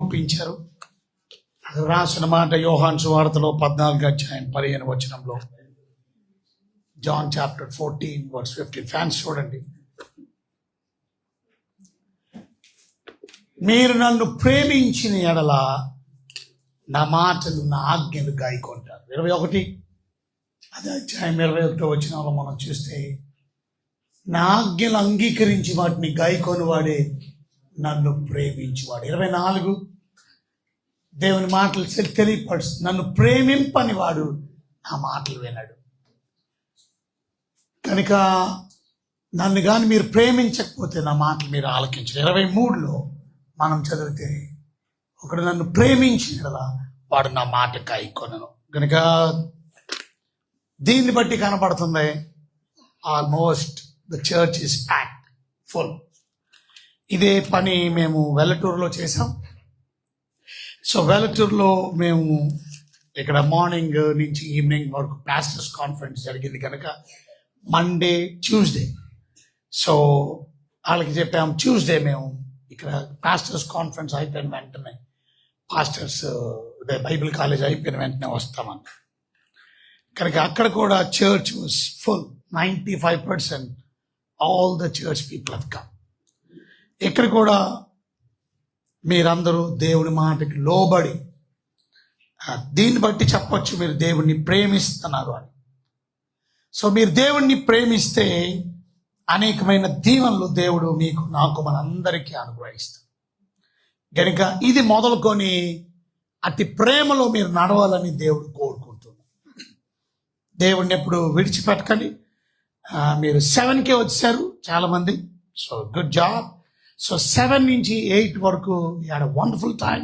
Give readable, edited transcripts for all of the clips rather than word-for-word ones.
చూపించారు. రాసిన మాట యోహాను సువార్తలో 14:15 జాన్ చాప్టర్ 14:15. ఫ్యాన్స్ చూడండి. మీరు నన్ను ప్రేమించిన ఎడల నా మాటలు నా ఆజ్ఞలు గాయకొంటారు. 21 అదే అధ్యాయం 21 మనం చూస్తే, నా ఆజ్ఞలు అంగీకరించి వాటిని గాయకొని వాడే నన్ను ప్రేమించువాడు. 24 దేవుని మాటలు తెలియపరుస్తుంది, నన్ను ప్రేమింపని వాడు నా మాటలు వినడు. కనుక నన్ను కానీ మీరు ప్రేమించకపోతే నా మాటలు మీరు ఆలకించరు. 23లో మనం చదివితే, ఒకడు నన్ను ప్రేమించిన కదా వాడు నా మాట గాయకొనను. కనుక దీన్ని బట్టి కనపడుతుంది almost the church is packed full. ఇదే పని మేము వెల్లటూరులో చేసాం. సో వెల్లటూరులో మేము ఇక్కడ మార్నింగ్ నుంచి ఈవినింగ్ వరకు పాస్టర్స్ కాన్ఫరెన్స్ జరిగింది కనుక మండే ట్యూస్డే, సో వాళ్ళకి చెప్పాము ట్యూస్డే మేము ఇక్కడ పాస్టర్స్ కాన్ఫరెన్స్ అయిపోయిన వెంటనే, పాస్టర్స్ బైబిల్ కాలేజ్ అయిపోయిన వెంటనే వస్తామని. కనుక అక్కడ కూడా church was full. 95% all the church people have come. ఇక్కడ కూడా మీరందరూ దేవుని మాటకి లోబడి, దీన్ని బట్టి చెప్పొచ్చు మీరు దేవుణ్ణి ప్రేమిస్తున్నారు అని. సో మీరు దేవుణ్ణి ప్రేమిస్తే అనేకమైన దీవెనలు దేవుడు మీకు, నాకు, మనందరికీ అనుగ్రహిస్తాడు. కనుక ఇది మొదలుకొని అతి ప్రేమలో మీరు నడవాలని దేవుడు కోరుకుంటున్నాడు. దేవుణ్ణి ఎప్పుడు విడిచిపెట్టకండి. మీరు 7కే వచ్చారు చాలామంది, సో గుడ్ జాబ్. సో 7 నుంచి 8 వరకు హ్యాడ్ అ వండర్ఫుల్ టైం.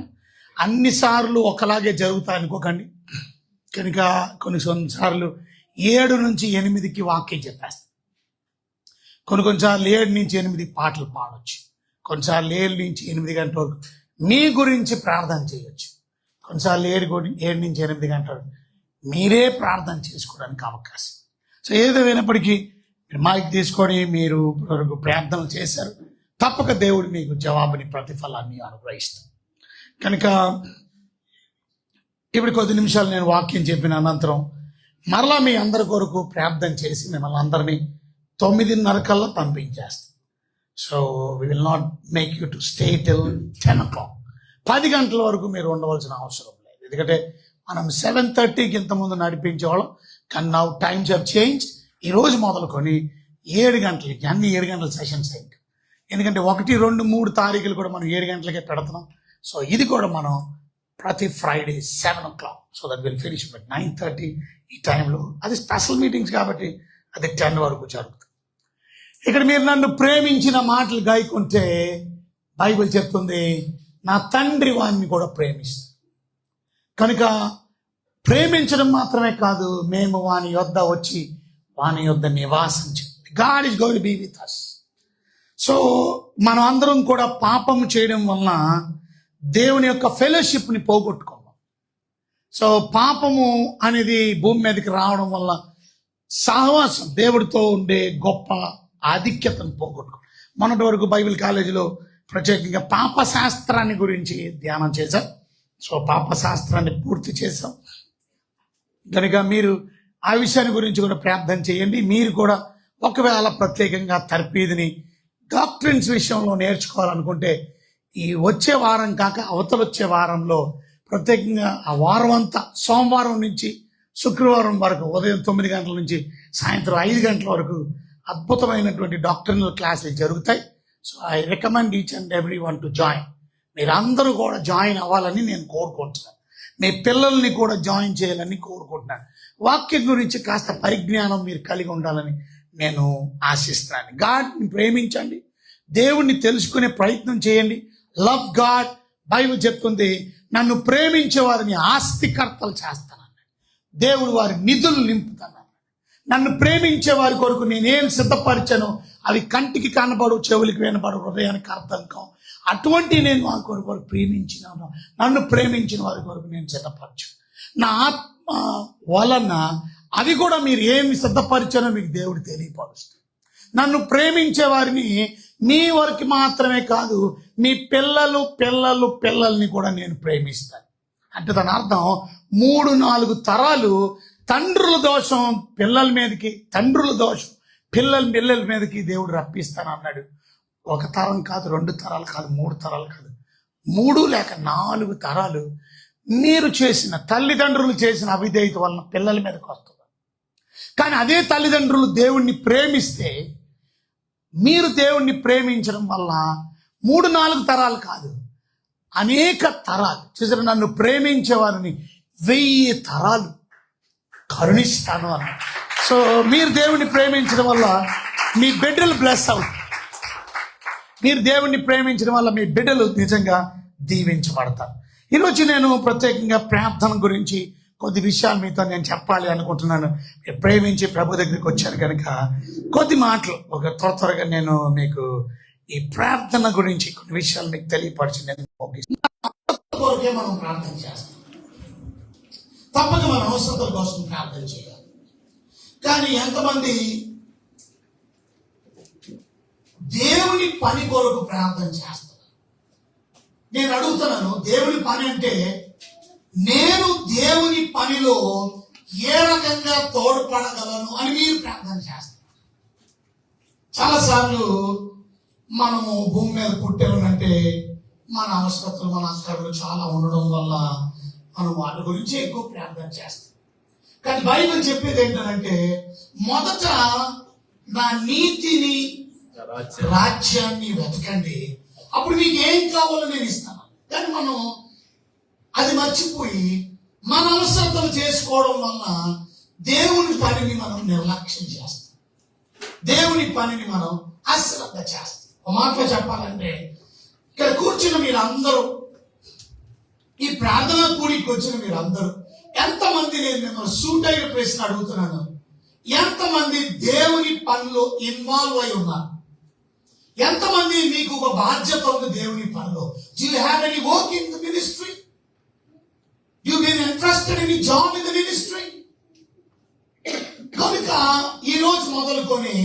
అన్నిసార్లు ఒకలాగే జరుగుతాయి అనుకోకండి. కనుక కొన్నిసార్లు 7 నుంచి 8కి వాక్యం చెప్పేస్తాం. కొన్నిసార్లు 7 నుంచి 8 పాటలు పాడవచ్చు. కొన్నిసార్లు 7 నుంచి 8 గంటల వరకు మీ గురించి ప్రార్థన చేయొచ్చు. కొన్నిసార్లు 7 నుంచి 8 గంటల వరకు మీరే ప్రార్థన చేసుకోవడానికి అవకాశం. సో ఏదేమైనప్పటికీ మీరు మైక్ తీసుకొని మీరు వరకు ప్రార్థనలు చేశారు, తప్పక దేవుడు మీకు జవాబుని, ప్రతిఫలాన్ని అనుగ్రహిస్తాడు. కనుక ఇప్పుడు కొద్ది నిమిషాలు నేను వాక్యం చెప్పిన అనంతరం మరలా మీ అందరి కొరకు ప్రార్థన చేసి మిమ్మల్ని అందరినీ 9:30 కల్లా పంపించేస్తాం. So we will not make you to stay till 10 o'clock. 10 గంటల వరకు మీరు ఉండవలసిన అవసరం లేదు. ఎందుకంటే మనం 7:30కి ఇంతకుముందు నడిపించేవాళ్ళం, కానీ నౌ టైమ్స్ హ్యావ్ చేంజ్. ఈరోజు మొదలుకొని 7 గంటలకి అన్ని 7 గంటల సెషన్స్ అయింది. ఎందుకంటే 1, 2, 3 తారీఖులు కూడా మనం 7 గంటలకే పెడుతున్నాం. సో ఇది కూడా మనం ప్రతి Friday 7 o'clock, so that will finish but 9:30 ఈ టైంలో. అది స్పెషల్ మీటింగ్స్ కాబట్టి అది 10 వరకు జరుగుతుంది. ఇక్కడ మీరు నన్ను ప్రేమించిన మాటలు గాయకుంటే బైబిల్ చెప్తుంది, నా తండ్రి వాడిని కూడా ప్రేమిస్తాడు. కనుక ప్రేమించడం మాత్రమే కాదు, మేము వాని యొద్ద వచ్చి వాని యొద్ద నివాసం చేయాలి. God is going to be with us. So మనం అందరం కూడా పాపము చేయడం వలన దేవుని యొక్క ఫెలోషిప్ని పోగొట్టుకున్నాం. సో పాపము అనేది భూమి మీదకి రావడం వల్ల సహవాసం, దేవుడితో ఉండే గొప్ప ఆధిక్యతను పోగొట్టుకున్నాం. మొన్నటి వరకు బైబిల్ కాలేజీలో ప్రత్యేకంగా పాపశాస్త్రాన్ని గురించి ధ్యానం చేశాం. సో పాపశాస్త్రాన్ని పూర్తి చేశాం. కనుక మీరు ఆ విషయాన్ని గురించి కూడా ప్రార్థన చేయండి. మీరు కూడా ఒకవేళ ప్రత్యేకంగా తర్పీదిని, డాక్ట్రిన్స్ విషయంలో నేర్చుకోవాలనుకుంటే ఈ వచ్చే వారం కాక అవతల వచ్చే వారంలో ప్రత్యేకంగా ఆ వారం అంతా సోమవారం నుంచి శుక్రవారం వరకు ఉదయం 9 గంటల నుంచి సాయంత్రం 5 గంటల వరకు అద్భుతమైనటువంటి డాక్టర్నల్ క్లాసులు జరుగుతాయి. So I recommend each and every one to join. మీరందరూ కూడా జాయిన్ అవ్వాలని నేను కోరుకుంటున్నాను. మీ పిల్లల్ని కూడా జాయిన్ చేయాలని కోరుకుంటున్నాను. వాక్యం గురించి కాస్త పరిజ్ఞానం మీరు కలిగి ఉండాలని నేను ఆశిస్తున్నాను. గాడ్ని ప్రేమించండి, దేవుణ్ణి తెలుసుకునే ప్రయత్నం చేయండి. Love God. బైబిల్ చెప్తుంది, నన్ను ప్రేమించే వారిని ఆస్తికర్తలు చేస్తాను. దేవుడు వారి నిధులు నింపుతాను. నన్ను ప్రేమించే వారి కొరకు నేనేం సిద్ధపరిచానో అవి కంటికి కనబడు, చెవులకి వినబడు, హృదయానికి అర్థం కావు. అటువంటి నేను వారి కొరకు ప్రేమించినాను. నన్ను ప్రేమించిన వారి కొరకు నేను సిద్ధపరచాను. నా ఆత్మ వలన అవి కూడా మీరు ఏమి సిద్ధపరిచానో మీకు దేవుడు తెలియపరుస్తాడు. నన్ను ప్రేమించే వారిని మీ వరకు మాత్రమే కాదు, మీ పిల్లల్ని కూడా నేను ప్రేమిస్తాను. అంటే దాని అర్థం 3-4 తరాలు తండ్రుల దోషం పిల్లల మీదకి, తండ్రుల దోషం పిల్లల మీదకి దేవుడు రప్పిస్తాను అన్నాడు. 1 తరం కాదు, 2 తరాలు కాదు, 3 తరాలు కాదు, 3 లేక 4 తరాలు మీరు చేసిన, తల్లిదండ్రులు చేసిన అవిధేయత వలన పిల్లల మీదకి వస్తుంది. కానీ అదే తల్లిదండ్రులు దేవుణ్ణి ప్రేమిస్తే, మీరు దేవుణ్ణి ప్రేమించడం వల్ల 3-4 తరాలు కాదు, అనేక తరాలు. చూసారు, నన్ను ప్రేమించే వారిని 1000 తరాలు కరుణిస్తాను అన్న. సో మీరు దేవుణ్ణి ప్రేమించడం వల్ల మీ బిడ్డలు బ్లెస్ అవుతారు. మీరు దేవుణ్ణి ప్రేమించడం వల్ల మీ బిడ్డలు నిజంగా దీవించబడతారు. ఈరోజు నేను ప్రత్యేకంగా ప్రార్థన గురించి కొద్ది విషయాలు మీతో నేను చెప్పాలి అనుకుంటున్నాను. మీరు ప్రేమించి ప్రభు దగ్గరికి వచ్చారు కనుక కొద్ది మాటలు త్వరగా నేను మీకు ఈ ప్రార్థన గురించి కొన్ని విషయాలు మీకు తెలియపరిచి నేను కోరికే మనం ప్రార్థన చేస్తాం. తప్పక మన అవసరతల కోసం ప్రార్థన చేయాలి. కానీ ఎంతమంది దేవుని పని కొరకు ప్రార్థన చేస్తారు? నేను అడుగుతున్నాను, దేవుని పని అంటే నేను దేవుని పనిలో ఏ రకంగా తోడ్పడగలను అని మీరు ప్రార్థన చేస్తారు. చాలాసార్లు మనము భూమి మీద పుట్టామనంటే మన అవసరతలు, మన అక్కర్లు చాలా ఉండడం వల్ల మనం వాటి గురించి ఎక్కువ ప్రార్థన చేస్తాం. కానీ బైబిల్ చెప్పేది ఏంటంటే, మొదట నా నీతిని, రాజ్యాన్ని వెతకండి, అప్పుడు మీకు ఏం కావాలో నేను ఇస్తాను. కానీ మనం అది మర్చిపోయి మన అవసరతలు చేసుకోవడం వల్ల దేవుని పనిని మనం నిర్లక్ష్యం చేస్తాం, దేవుని పనిని మనం అశ్రద్ధ చేస్తాం. ఒక మాటలో చెప్పాలంటే, ఇక్కడ కూర్చున్న మీరందరూ, ఈ ప్రార్థన కూడికి వచ్చిన మీరందరూ ఎంతమంది, నేను మిమ్మల్ని సూట్ అయిన ప్రశ్న అడుగుతున్నాను, ఎంతమంది దేవుని పనిలో ఇన్వాల్వ్ అయి ఉన్నారు? ఎంతమంది మీకు ఒక బాధ్యత ఉంది దేవుని పనిలో? Do you have any work in the ministry? You've been entrusted in a job in the ministry? కనుక ఈ రోజు మొదలుకొని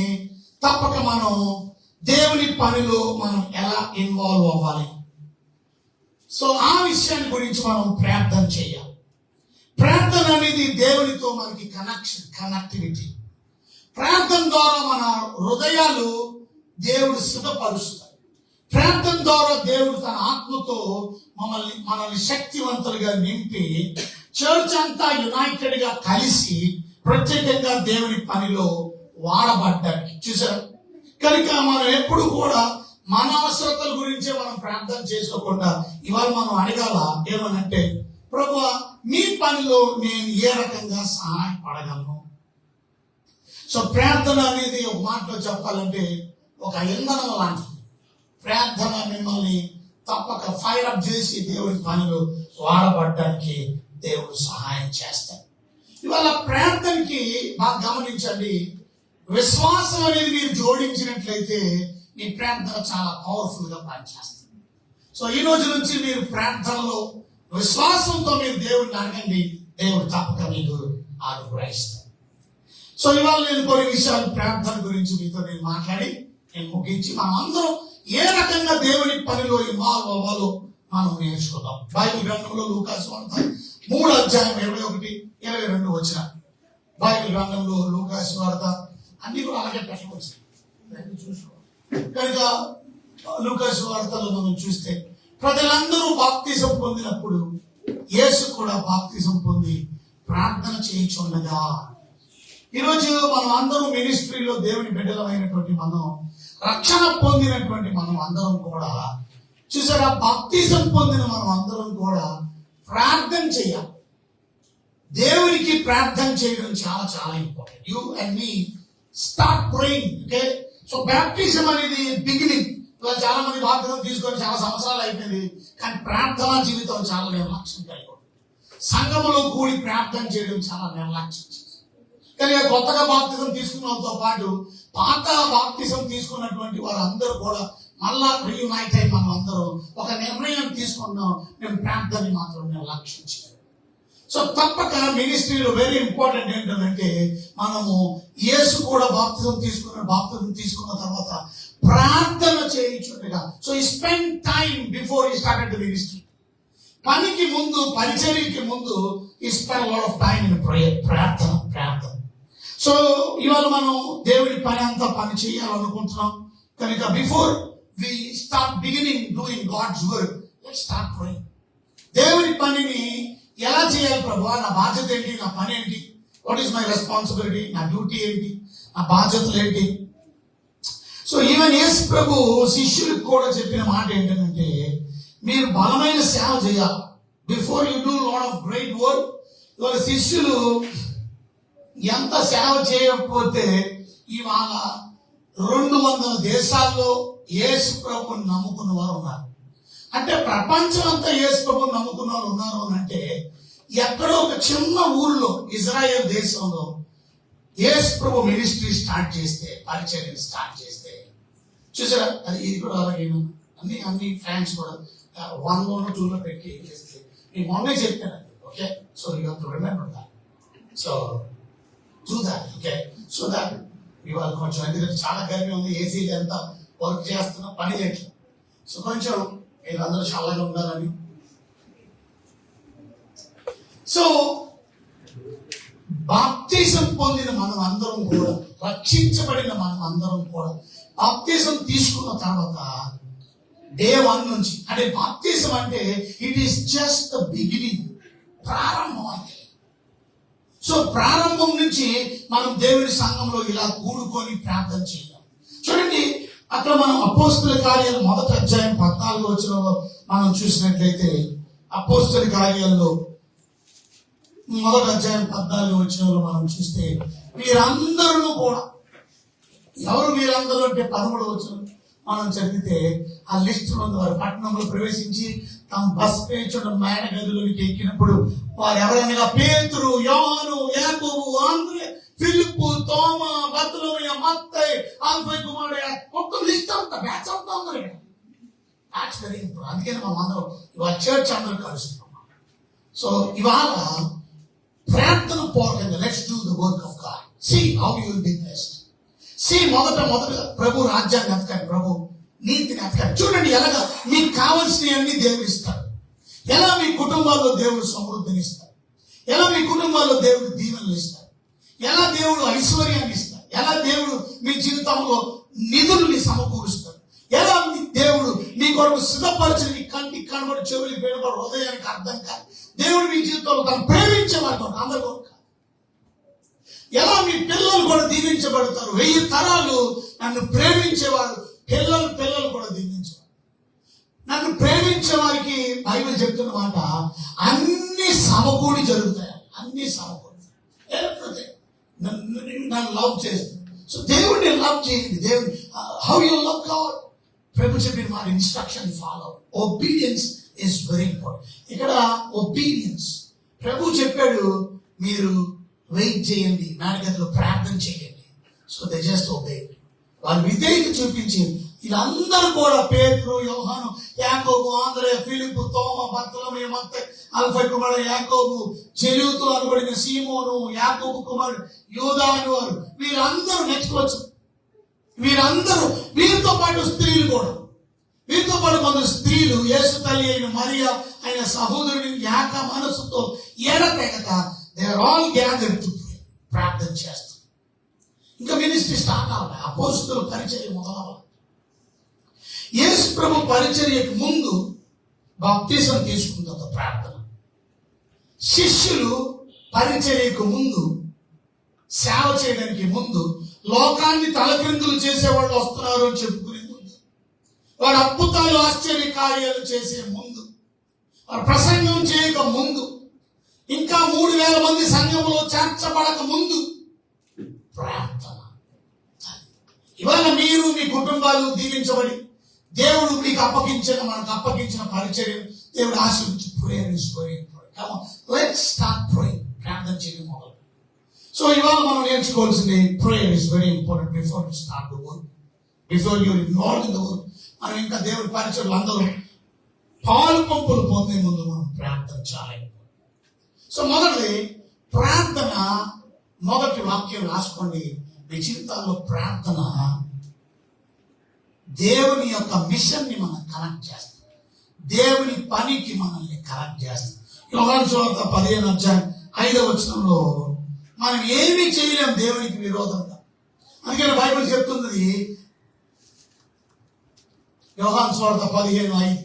తప్పక మనం దేవుని పనిలో మనం ఎలా ఇన్వాల్వ్ అవ్వాలి, సో ఆ విషయాన్ని గురించి మనం ప్రార్థన చేయాలి. ప్రార్థన అనేది దేవునితో మనకి కనెక్టివిటీ. ప్రార్థన ద్వారా మన హృదయాలు దేవుడు సుఖపరుస్తాడు. ప్రార్థన ద్వారా దేవుడు తన ఆత్మతో మనల్ని శక్తివంతులుగా నింపి చర్చ్ అంతా యునైటెడ్ గా కలిసి ప్రత్యేకంగా దేవుని పనిలో వాడబడ్డానికి. చూసారు, కనుక మనం ఎప్పుడు కూడా మన అవసరతల గురించే మనం ప్రార్థన చేసుకోకుండా ఇవాళ మనం అడగాల ఏమనంటే, ప్రభువా మీ పనిలో నేను ఏ రకంగా సహాయపడగలను? సో ప్రార్థన అనేది ఒక మాటలో చెప్పాలంటే ఒక ఇంధనం లాంటిది. ప్రార్థన మిమ్మల్ని తప్పక ఫైర్ అప్ చేసి దేవుని పనిలో వాడబడ్డానికి దేవుడు సహాయం చేస్తాడు. ఇవాళ ప్రార్థనకి బాగా గమనించండి, విశ్వాసం అనేది మీరు జోడించినట్లయితే మీ ప్రార్థన చాలా పవర్ఫుల్ గా పనిచేస్తుంది. సో ఈ రోజు నుంచి మీరు ప్రార్థనలో విశ్వాసంతో మీరు దేవుడిని అడగండి, దేవుడు తప్పక మీకు అనుగ్రహిస్తాడు. సో ఇవాళ నేను కొన్ని విషయాలు ప్రార్థన గురించి మీతో నేను మాట్లాడి నేను ముగించి మనం అందరం ఏ రకంగా దేవుని పనిలో ఇన్వాల్వ్ అవ్వాలో మనం నేర్చుకుందాం. బైబిల్ గ్రంథంలో లూకాసు వార్త 3:21-22 వచ్చిన బైబిల్ గ్రంథంలో లూకాసు వార్త అన్ని కూడా అలాగే పెట్టవచ్చు కనుక లూకాసు వార్తలో మనం చూస్తే ప్రజలందరూ బాప్తిజం పొందినప్పుడు యేసు కూడా బాప్తిజం పొంది ప్రార్థన చేయించుండగా. ఈరోజు మనం అందరూ మినిస్ట్రీలో దేవుని బిడ్డలమైనటువంటి మనం, రక్షణ పొందినటువంటి మనం అందరం కూడా చూసారా, బాప్తిజం పొందిన మనం అందరం కూడా ప్రార్థన చేయాలి. దేవునికి ప్రార్థన చేయడం చాలా చాలా important. You and me start praying. Okay, so baptism అనేది బిగినింగ్. చాలా మంది బాప్తిజం తీసుకొని చాలా సంవత్సరాలు అయిపోయింది, కానీ ప్రార్థనా జీవితం చాలా నిర్లక్ష్యం కలిగి ఉంది. సంఘములో కూడి ప్రార్థన చేయడం చాలా నిర్లక్ష్యం. కానీ కొత్తగా బాప్తిజం తీసుకున్నతో పాటు పాత బాప్తిజం తీసుకున్నటువంటి వారందరూ కూడా మళ్ళా రీయునైట్ అయి మనం అందరూ ఒక నిర్ణయం తీసుకున్నాం, మేము ప్రార్థనని మాత్రం నిర్లక్ష్యం చేయాలి. సో తప్పక మినిస్ట్రీలో వెరీ ఇంపార్టెంట్ ఏంటంటే మనము యేసు కూడా బాప్తిజం తీసుకున్న తర్వాత ప్రార్థన చేయించుండగా. So he spend time before he started the ministry. పనికి ముందు, పరిచర్యకి ముందు he spend lot of time in prayer, ప్రార్థన. సో ఇవాళ మనం దేవుడి పని చేయాలనుకుంటున్నాం కనుక before we start beginning doing God's work, let's start praying. దేవుడి పనిని ఎలా చేయాలి ప్రభువా, నా బాధ్యత ఏంటి, నా పని ఏంటి, వాట్ ఈస్ మై రెస్పాన్సిబిలిటీ, నా డ్యూటీ ఏంటి, నా బాధ్యతలు ఏంటి. సో ఈవెన్ యేసు ప్రభు శిష్యులకు కూడా చెప్పిన మాట ఏంటంటే, మీరు బలమైన సేవ చేయాలి. Before you do lot of great work. ఇవాళ శిష్యులు ఎంత సేవ చేయకపోతే ఇవాళ 200 దేశాల్లో యేసు ప్రభుని నమ్ముకున్న వారు ఉన్నారు. అంటే ప్రపంచం అంతా యేసు ప్రభుని నమ్ముకున్న వారు ఉన్నారు అని అంటే, ఎక్కడో ఒక చిన్న ఊర్లో ఇజ్రాయెల్ దేశంలో యేసు ప్రభు మినిస్ట్రీ స్టార్ట్ చేస్తే, పరిచర్యను స్టార్ట్ చేస్తే, చూసారా, అది ఇది కూడా అలాగే అన్ని ఫ్యాన్స్ కూడా 1 or 2 పెట్టి చేస్తే, నేను మొన్నే చెప్పాను. Okay, so you have to remember that. So do that. Okay, so that ఇవాళ కొంచెం, ఎందుకంటే చాలా గర్మి ఉంది, ఏసీలు ఎంత వర్క్ చేస్తున్నా పని చేయట్లేదు. సో కొంచెం మీరందరూ చల్లగా ఉండాలని. సో బాప్తిజం పొందిన మనం అందరం కూడా, రక్షించబడిన మనం అందరం కూడా బాప్తిజం తీసుకున్న తర్వాత డే 1 నుంచి, అంటే బాప్తిజం అంటే it is just the beginning, ప్రారంభం అంటే. సో ప్రారంభం నుంచి మనం దేవుడి సంఘంలో ఇలా కూడుకొని ప్రార్థన చేయాలి. చూడండి, అక్కడ మనం అపోస్తల కార్యాలు 1వ అధ్యాయం 14వ వచనంలో మనం చూసినట్లయితే, అపోస్తల కార్యాల్లో 1వ అధ్యాయం 14వ వచనంలో మనం చూస్తే, వీరందరూ కూడా, ఎవరు వీరందరూ అంటే 13వ వచనం మనం చదివితే ఆ లిస్ట్ ఉంది. వారు పట్టణంలో ప్రవేశించి తమ బస్ పేర్చడం మేడ గదిలోనికి ఎక్కినప్పుడు వారు ఎవరైనా పేతురు, యోహాను, యాకోబు, ఆంద్రే, ఫిలిప్పు, తోమా, బర్తలోమయ, మత్తయి, అల్ఫై కుమారుడు, మొత్తం లిస్ట్ అంతా, బ్యాచ్ అంతా ఉన్నారు ఇక్కడ. That's very important. అందుకని మనం అందరం ఇవాళ చర్చ్ అందరూ కలుస్తున్నాం. సో ఇవాళ ప్రార్థన పూర్వకంగా let's do the work of God. See how you will be blessed. See మొదట ప్రభు రాజ్యాన్ని ఎతకండి, ప్రభు నీతిని ఎతకండి. చూడండి, ఎలాగా మీకు కావలసినవన్నీ దేవుడు ఇస్తాడు. ఎలా మీ కుటుంబాల్లో దేవుడు సమృద్ధిని ఇస్తాడు, ఎలా మీ కుటుంబాల్లో దేవుడు దీవెనలు ఇస్తాడు, ఎలా దేవుడు ఐశ్వర్యాన్ని ఇస్తాడు, ఎలా దేవుడు మీ జీవితంలో నిధుల్ని సమకూరుస్తాడు, ఎలా దేవుడు మీ కొరకు సిద్ధపరిచిన మీ కంటికి కనబడి, చెవులకి వినబడి, హృదయానికి అర్థం కాదు దేవుడు మీ జీవితంలో తను ప్రేమించే వారితో అందరి కొరకు, ఎలా మీ పిల్లలు కూడా దీవించబడతారు. 1000 తరాలు నన్ను ప్రేమించేవారు పిల్లలు కూడా దీవించేవారు. నన్ను ప్రేమించే వారికి బైబిల్ చెప్తున్న మాట, అన్ని సమకూడి జరుగుతాయి, అన్ని సమకూడి, నన్ను లవ్ చేస్తుంది. సో దేవుడిని లవ్ చేయండి. దేవుడు హౌ యూ లవ్ గాడ్, ప్రభు చెప్పిన మాట instruction follow. Obedience is very important. ఇక్కడ ఒబీడియన్స్, ప్రభు చెప్పాడు మీరు వెయిట్ చేయండి, మేడగదిలో ప్రార్థన చేయండి. So they just obeyed. వాళ్ళు విధేయత చూపించి వీళ్ళందరూ కూడా పేతురు, యోహాను, యాకోబు, ఆంద్రే, ఫిలిప్పు, తోమా, బర్తలోమయ, మత్తయి, అల్ఫై కుమారుడు యాకోబు, జెలూతు అనబడిన సీమోను, యాకోబు కుమారుడు యూదా అనేవారు, వీరందరూ నెక్స్ట్ వచ్చు. వీరితో పాటు స్త్రీలు కూడా, వీరితో పాటు కొందరు స్త్రీలు యేసు తల్లి అయిన మరియా ఆయన సహోదరుని ఏక మనసుతో ఎడతెగక they are all gathered to pray, ప్రార్థన చేస్తారు. ఇంకా మినిస్ట్రీ స్టార్ట్ అవ్వాలి, అపోస్తలుల పరిచర్య మొదలవ్వాలి. యేసు ప్రభు పరిచర్యకు ముందు బాప్తిజం తీసుకున్న ఒక ప్రార్థన. శిష్యులు పరిచర్యకు ముందు, సేవ చేయడానికి ముందు, లోకాన్ని తలక్రిందులు చేసేవాళ్ళు వస్తున్నారు అని చెప్పుకునే ముందు, వాడు అద్భుతాలు ఆశ్చర్య కార్యాలు చేసే ముందు, వాడు ప్రసంగం చేయక ముందు, ఇంకా 3000 మంది సంఘంలో చేర్చబడక ముందు ప్రార్థన. ఇవాళ మీరు మీ కుటుంబాలు దీవించబడి దేవుడు మీకు మనకు అప్పగించిన పరిచర్య దేవుడు ఆశీర్వదించి లెట్స్ స్టార్ట్ ప్రేయింగ్, ప్రార్థన చేయడం మొదలు. సో ఇవాళ మనం నేర్చుకోవాల్సింది prayer is very important before you start the work, before you involve in the work. మనం ఇంకా దేవుడి పరిచర్లు అందరూ పాలు పంపులు పొందే ముందు మనం ప్రార్థన చాలా. సో మొదటిది ప్రార్థన. మొదటి వాక్యం రాసుకోండి. మీ జీవితాల్లో ప్రార్థన దేవుని యొక్క మిషన్ ని మనం కనెక్ట్ చేస్తాం, దేవుని పనికి మనల్ని కనెక్ట్ చేస్తాం. యోహాను సువార్త 15:5 మనం ఏమీ చేయలేం దేవునికి విరోధంగా. అందుకని బైబిల్ చెప్తుంది, యోహాను సువార్త 15:5,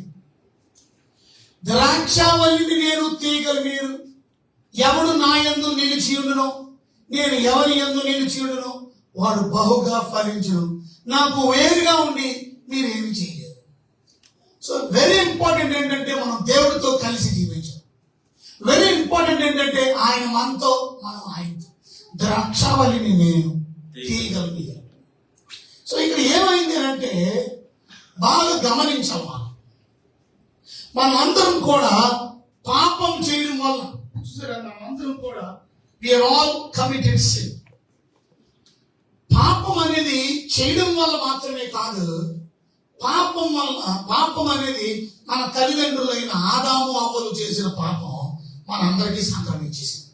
ద్రాక్షావల్లిని నేను, తీగలు మీరు. ఎవడు నా యందు నిలిచి ఉండునో, నేను ఎవరి యందు నిలిచి ఉండునో వాడు బహుగా ఫలించును. నాకు వేరుగా ఉండి మీరేమి చేయలేరు. సో వెరీ ఇంపార్టెంట్ ఏంటంటే మనం దేవుడితో కలిసి జీవించాలి. వెరీ ఇంపార్టెంట్ ఏంటంటే ఆయన మనతో, మనం ఆయనతో. ద్రాక్షావల్లిని నేను, తీగలు మీరు. సో ఇక్కడ ఏమైంది అంటే బాగా గమనించాలి. మనం అందరం కూడా పాపం చేయడం వల్ల, చూసారా, మనందరం కూడా వీఆర్ ఆల్ కమిటెడ్ సిన్. పాపం అనేది చేయడం వల్ల మాత్రమే కాదు, పాపం అనేది మన తల్లిదండ్రులైన ఆదాము అవ్వలు చేసిన పాపం మనందరికీ సంక్రమించేసింది.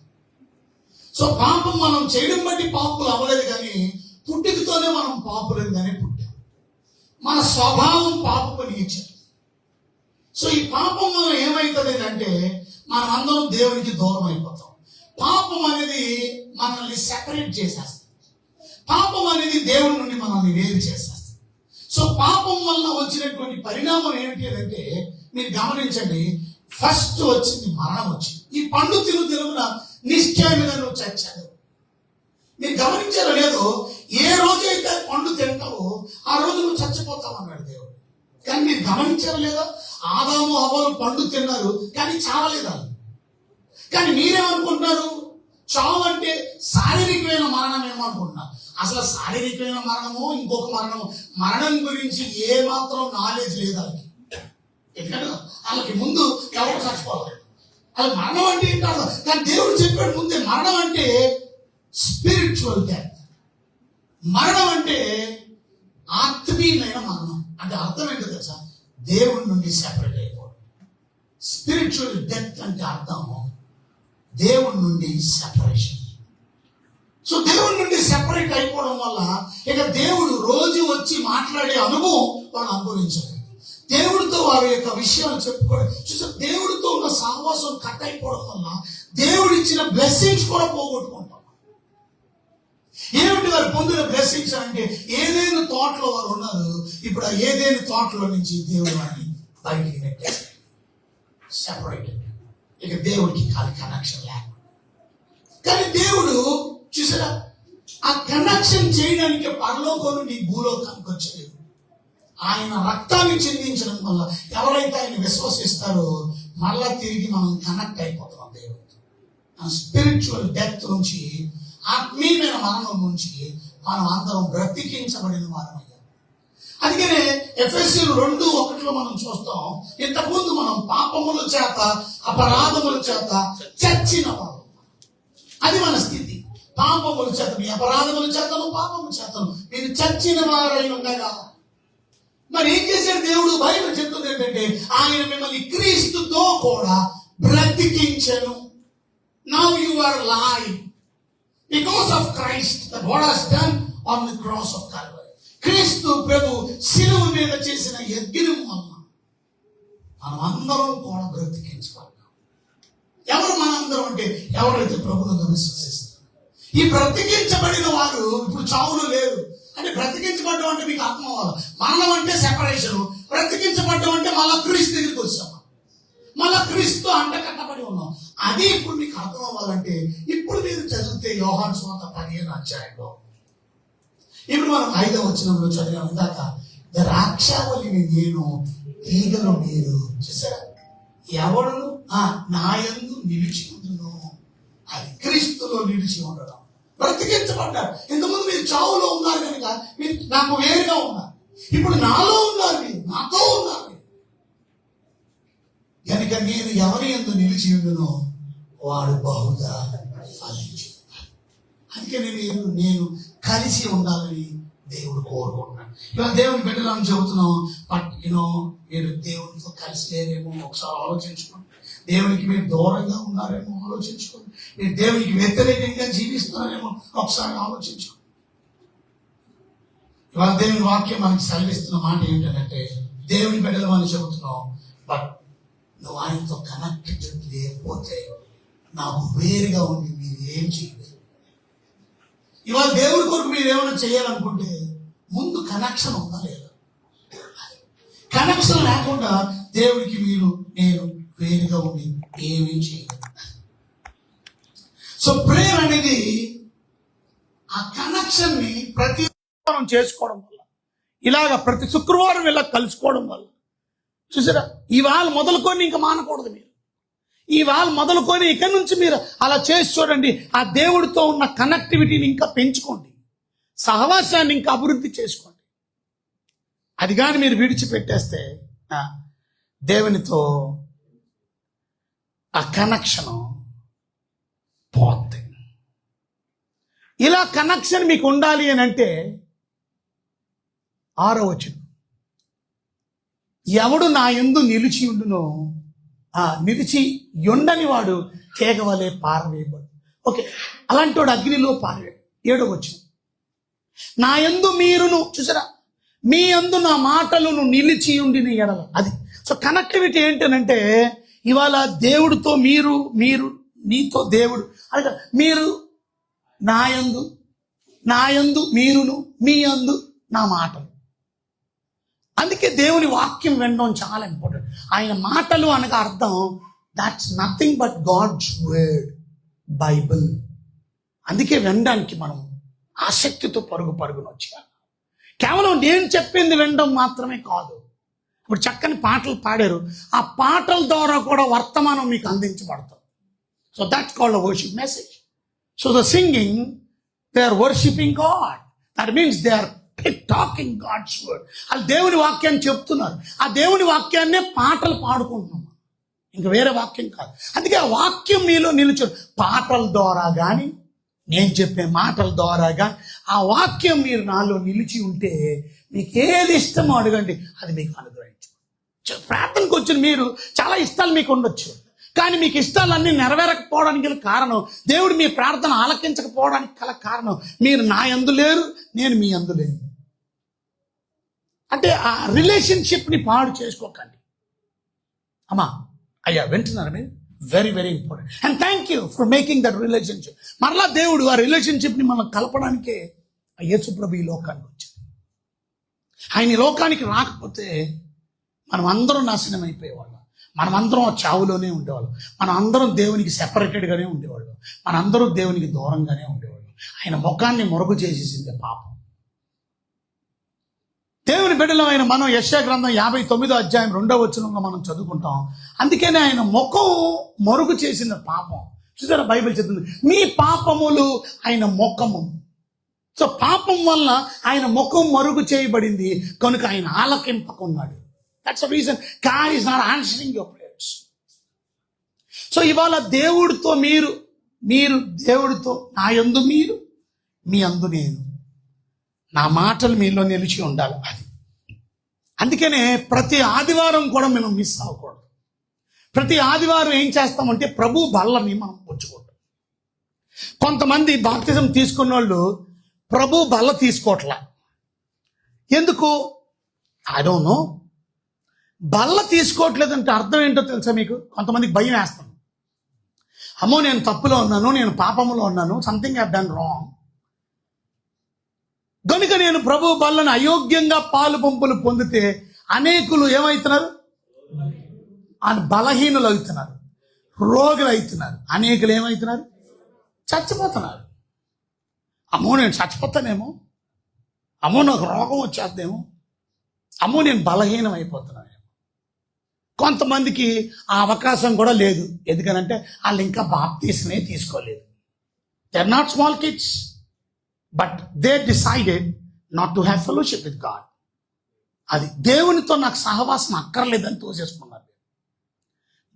సో పాపం మనం చేయడం బట్టి పాపులు అవ్వలేదు, కానీ పుట్టుకతోనే మనం పాపులుగానే పుట్టాం. మన స్వభావం పాపపు నేచర్. సో ఈ పాపం వల్ల ఏమవుతుంది అంటే మనం అందరం దేవునికి దూరం అయిపోతాం. పాపం అనేది మనల్ని సెపరేట్ చేసేస్తుంది. పాపం అనేది దేవుడి నుండి మనల్ని వేరు చేసేస్తుంది. సో పాపం వల్ల వచ్చినటువంటి పరిణామం ఏమిటి అంటే మీరు గమనించండి. ఫస్ట్ వచ్చింది మరణం వచ్చింది. ఈ పండు తిరుగున నిశ్చయముగా నువ్వు చచ్చావు. మీరు గమనించారో లేదో, ఏ రోజైతే పండు తింటావో ఆ రోజు నువ్వు చచ్చిపోతావు అన్నాడు దేవుడు. కానీ మీరు గమనించారో లేదో, ఆదాము అవ్వలు పండు తిన్నారు కానీ చావలేదు. కానీ మీరేమనుకుంటున్నారు, చావు అంటే శారీరకమైన మరణం ఏమనుకుంటున్నారు. అసలు శారీరకమైన మరణము, ఇంకొక మరణం గురించి ఏ మాత్రం నాలెడ్జ్ లేదు వాళ్ళకి. ఎందుకంటే వాళ్ళకి ముందు ఎవరు చచ్చిపోవాలి. అది మరణం అంటే ఏంటో కానీ దేవుడు చెప్పాడు ముందే, మరణం అంటే స్పిరిచువల్ డెత్. మరణం అంటే ఆత్మీయమైన మరణం. అంటే అర్థం ఏంటో తెలుసా, దేవుడి నుండి సెపరేట్ అయిపోవడం. స్పిరిచువల్ డెత్ అంటే అర్థము దేవుడి నుండి సెపరేషన్. సో దేవుడి నుండి సెపరేట్ అయిపోవడం వల్ల ఇక దేవుడు రోజు వచ్చి మాట్లాడే అనుభవం వాళ్ళు అనుభవించలేదు. దేవుడితో వారి యొక్క విషయాలు చెప్పుకోవడం, చూసా దేవుడితో ఉన్న సహవాసం కట్ అయిపోవడం వల్ల దేవుడు ఇచ్చిన బ్లెస్సింగ్స్ కూడా పోగొట్టుకుంటాం. ఏమిటి వారు పొందిన బ్లెస్సింగ్స్ అంటే, ఏదైనా తోటలో వారు ఉన్నారు, ఇప్పుడు ఆ ఏదైనా తోటలో నుంచి దేవుడు వారిని బయటికి నెట్టేస్తారు, సెపరేటెడ్. ఇక దేవుడికి కనెక్షన్ లేకుండా. కానీ దేవుడు చూసారా, ఆ కనెక్షన్ చేయడానికి పరలోకం నుండి భూలోకానికి వచ్చలేదు. ఆయన రక్తాన్ని చెందించడం వల్ల ఎవరైతే ఆయన విశ్వసిస్తారో మళ్ళా తిరిగి మనం కనెక్ట్ అయిపోతాం దేవుడితో. ఆ స్పిరిచువల్ డెత్ నుంచి, ఆత్మీయమైన మరణం నుంచి మనం అందరం బ్రతికించబడిన వారమయ్యాం. అందుకనే ఎఫెసీయులు 2:1 మనం చూస్తాం, ఇంతకుముందు మనం పాపముల చేత, అపరాధముల చేత చచ్చిన వారు. అది మన స్థితి. పాపముల చేత, మీ అపరాధముల చేతను పాపముల చేతను మీరు చచ్చిన వారై ఉండగా. మరి ఏం చేశాడు దేవుడు? బైబిల్ చెప్తుంది ఏంటంటే, ఆయన మిమ్మల్ని క్రీస్తుతో కూడా బ్రతికించెను. Now you are live because of Christ, that what has done on the cross of Calvary. క్రీస్తు ప్రభు శిలువ మీద చేసిన యజ్ఞం వల్ల మనం అందరం కూడా బ్రతికించబడ్డాం. ఎవరు మనందరం అంటే ఎవరైతే ప్రభువును విశ్వసిస్తారు. ఈ బ్రతికించబడిన వారు ఇప్పుడు చావులు లేరు. అంటే బ్రతికించబడ్డం అంటే మీకు అర్థం అవ్వాలి. మరణం అంటే సెపరేషన్, బ్రతికించబడ్డం అంటే మళ్ళా క్రీస్తు దగ్గరికి వచ్చాం, మళ్ళా క్రీస్తు అంట కట్టబడి ఉన్నాం. అది ఇప్పుడు మీకు అర్థం అవ్వాలంటే ఇప్పుడు మీరు చదివితే యోహాను సువార్త 15 ఇప్పుడు మనం 5వ వచనంలో చదివాం ఇందాక, ద్రాక్షావల్లిని నేను, తీగలు మీరు. చూసారా, ఎవడు నా యందు నిలిచి ఉండునో, అది క్రీస్తులో నిలిచి ఉండడం, బ్రతికించబడ్డారు. ఇంతకుముందు మీరు చావులో ఉన్నారు కనుక మీరు నాకు వేరుగా ఉన్నారు. ఇప్పుడు నాలో ఉన్నారు, మీరు నాతో ఉన్నారు కనుక నేను ఎవరి యందు నిలిచి ఉండునో వాడు బహుగా ఫలించు. అందుకని నేను కలిసి ఉండాలని దేవుడు కోరుకుంటున్నాడు. ఇవాళ దేవుని బిడ్డలను చెబుతున్నాం, బట్ మీరు దేవునితో కలిసి లేరేమో ఒకసారి ఆలోచించుకోండి. దేవునికి మీరు దూరంగా ఉన్నారేమో ఆలోచించుకోండి. మీరు దేవునికి వ్యతిరేకంగా జీవిస్తున్నారేమో ఒకసారి ఆలోచించుకోండి. ఇవాళ దేవుని వాక్యం మనకి సెలవిస్తున్న మాట ఏంటంటే, దేవుని బిడ్డలు అని చెబుతున్నాం, బట్ నువ్వు ఆయనతో కనెక్టెడ్ లేకపోతే నాకు వేరుగా ఉండి మీరు ఏం చేయలేదు. ఇవాళ దేవుని కొరకు మీరు ఏమైనా చేయాలనుకుంటే ముందు కనెక్షన్ ఉందా లేదా? కనెక్షన్ లేకుండా దేవుడికి నేను వేరుగా ఉండి ఏమీ చేయలేదు. సో ప్రేయర్ అనేది ఆ కనెక్షన్ ని ప్రతి శుక్రవారం చేసుకోవడం వల్ల, ఇలాగ ప్రతి శుక్రవారం ఇలా కలుసుకోవడం వల్ల, చూసారా, ఇవాళ మొదలుకొని ఇంకా మానకూడదు. మీరు ఇవాళ మొదలుకొని ఇక్కడి నుంచి మీరు అలా చేసి చూడండి. ఆ దేవుడితో ఉన్న కనెక్టివిటీని ఇంకా పెంచుకోండి, సహవాసాన్ని ఇంకా అభివృద్ధి చేసుకోండి. అది కానీ మీరు విడిచిపెట్టేస్తే దేవునితో ఆ కనెక్షన్ పోతుంది. ఇలా కనెక్షన్ మీకు ఉండాలి అని అంటే 6వ వచనం, ఎవడు నా యందు నిలిచి ఉండునో నిలిచి ఉండని వాడు కేగవలే పారవేయబడు. ఓకే, అలాంటి వాడు అగ్నిలో పారవేయడు. 7వ వచనం, నా యందు మీరును, చూసారా, మీ యందు నా మాటలను నిలిచి ఉండిన ఎడల. అది సో కనెక్టివిటీ ఏంటనంటే, ఇవాళ దేవుడితో మీరు నీతో దేవుడు అంటే మీరు నా యందు మీరును, మీ యందు నా మాటలు. అందుకే దేవుని వాక్యం వినడం చాలా ఇంపార్టెంట్. ఆయన మాటలు అనగా అర్థం that's nothing but God's word, Bible. అందుకే వినడానికి మనం ఆసక్తితో పరుగున వచ్చాను. కేవలం నేను చెప్పింది వినడం మాత్రమే కాదు. ఇప్పుడు చక్కని పాటలు పాడారు, ఆ పాటల ద్వారా కూడా వర్తమానం మీకు అందించబడుతుంది. So that's called a worship message. So the singing, they are worshipping God. That means they are talking God's word. వాళ్ళు దేవుని వాక్యాన్ని చెప్తున్నారు. ఆ దేవుని వాక్యాన్నే పాటలు పాడుకుంటున్నాం, ఇంకా వేరే వాక్యం కాదు. అందుకే ఆ వాక్యం మీలో నిలుచు. పాటల ద్వారా కానీ, నేను చెప్పే మాటల ద్వారా కానీ ఆ వాక్యం మీరు నాలో నిలిచి ఉంటే మీకు ఏది ఇష్టమో అడగండి, అది మీకు అనుగ్రహించు. ప్రార్థనకు వచ్చిన మీరు చాలా ఇష్టాలు మీకు ఉండొచ్చు, కానీ మీకు ఇష్టాలన్నీ నెరవేరకపోవడానికి గల కారణం, దేవుడు మీ ప్రార్థన ఆలకించకపోవడానికి గల కారణం, మీరు నా యందు లేరు, నేను మీ యందు లేను. అంటే ఆ రిలేషన్షిప్ని పాడు చేసుకోకండి. అమ్మా అయ్యా వింటున్నారు మీరు? Very very important. And thank you for making that relationship. మరలా దేవుడు ఆ రిలేషన్షిప్ని మనం కలపడానికే యేసు ప్రభు ఈ లోకానికి వచ్చాడు. ఆయన ఈ లోకానికి రాకపోతే మనం అందరం నాశనం అయిపోయేవాళ్ళం, మనం అందరం చావులోనే ఉండేవాళ్ళం, మనం అందరం దేవునికి సెపరేటెడ్గానే ఉండేవాళ్ళం, మన అందరం దేవునికి దూరంగానే ఉండేవాళ్ళం. ఆయన ముఖాన్ని మొరుగు చేసేసింది పాపం. దేవుని బిడ్డలమైన మనం యెషయా గ్రంథం 59వ అధ్యాయం 2వ వచనంలో మనం చదువుకుంటాం. అందుకనే ఆయన ముఖం మొరుగు చేసిన పాపం. చూసారా, బైబిల్ చెప్తుంది మీ పాపములు ఆయన ముఖము. సో పాపం వల్ల ఆయన ముఖం మరుగు చేయబడింది కనుక ఆయన ఆలకింపకున్నాడు. That's the reason God is not answering your prayers. So ఇవాళ దేవుడితో మీరు దేవుడితో నా యందు మీరు, మీ యందు నేను, నా మాటలు మీలో నిలిచి ఉండాలి. అది అందుకనే ప్రతి ఆదివారం కూడా మనం మిస్ అవ్వకూడదు. ప్రతి ఆదివారం ఏం చేస్తామంటే ప్రభు బల్లని మనం పుచ్చుకుంటాం. కొంతమంది బాప్తిజం తీసుకున్న వాళ్ళు ప్రభు బల్ల తీసుకోవట్లా. ఎందుకు? I don't know. బల్ల తీసుకోవట్లేదంటే అర్థం ఏంటో తెలుసా మీకు? కొంతమందికి భయం వేస్తాం. అమ్మో నేను తప్పులో ఉన్నాను, నేను పాపంలో ఉన్నాను, సంథింగ్ హ్యావ్ డన్ రాంగ్, కనుక నేను ప్రభు బల్లను అయోగ్యంగా పాలు పంపులు పొందితే అనేకులు ఏమవుతున్నారు? బలహీనులు అవుతున్నారు, రోగులు అవుతున్నారు, అనేకులు ఏమవుతున్నారు? చచ్చిపోతున్నారు. అమ్మో నేను చచ్చిపోతానేమో, అమ్మో నాకు రోగం వచ్చేద్దేమో, అమ్మో నేను బలహీనం అయిపోతున్నాను. కొంతమందికి ఆ అవకాశం కూడా లేదు. ఎందుకనంటే వాళ్ళు ఇంకా బాప్తీసమే తీసుకోలేదు. They are not small kids, but they decided not to have fellowship with God. అది దేవునితో నాకు సహవాసం అక్కర్లేదని తోసేసుకున్నారు.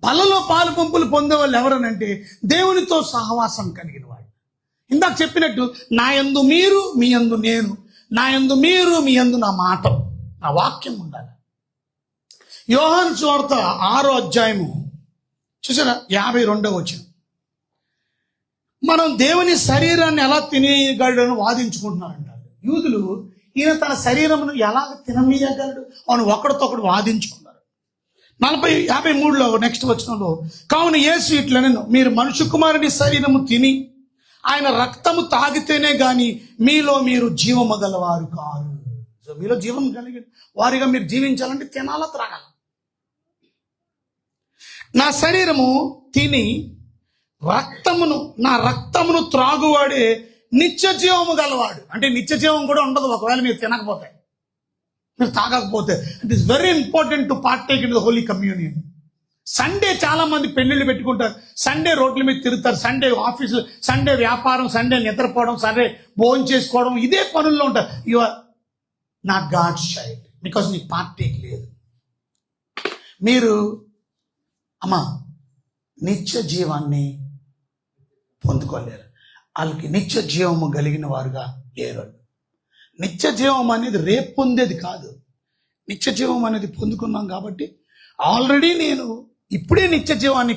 బలలో పాలు పంపులు పొందేవాళ్ళు ఎవరనంటే దేవునితో సహవాసం కలిగిన వాళ్ళు. ఇందాక చెప్పినట్టు నా యందు మీరు, మీ యందు నేను, నా యందు మీరు, మీ యందు నా మాట, నా వాక్యం ఉండాలి. యోహాను సువార్త 6వ అధ్యాయము చూసారా 52వ వచనం. మనం దేవుని శరీరాన్ని ఎలా తినేయగలడని వాదించుకుంటున్నారంటారు యూదులు. ఈయన తన శరీరమును ఎలా తినమీయగలడు అని ఒకడితోకడు వాదించుకున్నారు. 53లో నెక్స్ట్ వచనంలో, కావున యేసు ఇట్లనెను, మీరు మనుష్య కుమారుని శరీరము తిని ఆయన రక్తము తాగితేనే గాని మీలో మీరు జీవము గలవారు కారు. సో మీలో జీవం కలిగి వారిగా మీరు జీవించాలంటే తినాలా త్రాగాల. నా శరీరము తిని నా రక్తమును త్రాగువాడే నిత్య జీవము గలవాడు. అంటే నిత్య జీవం కూడా ఉండదు ఒకవేళ మీరు తినకపోతే, మీరు తాగకపోతే. It is very important to partake in the Holi communion. Sunday చాలా మంది పెళ్లిళ్ళు పెట్టుకుంటారు, సండే రోడ్ల మీద తిరుగుతారు, సండే ఆఫీసులు, సండే వ్యాపారం, సండే నిద్రపోవడం, సండే భోజనం చేసుకోవడం, ఇదే పనుల్లో ఉంటారు. You are not God's child because నీకు పార్టీకి లేదు. మీరు నిత్య జీవాన్ని పొందుకోలేరు. వాళ్ళకి నిత్య జీవము కలిగిన వారుగా లేరు. నిత్య జీవం అనేది రేపు పొందేది కాదు. నిత్య జీవం అనేది పొందుకున్నాం కాబట్టి ఆల్రెడీ నేను ఇప్పుడే నిత్య జీవాన్ని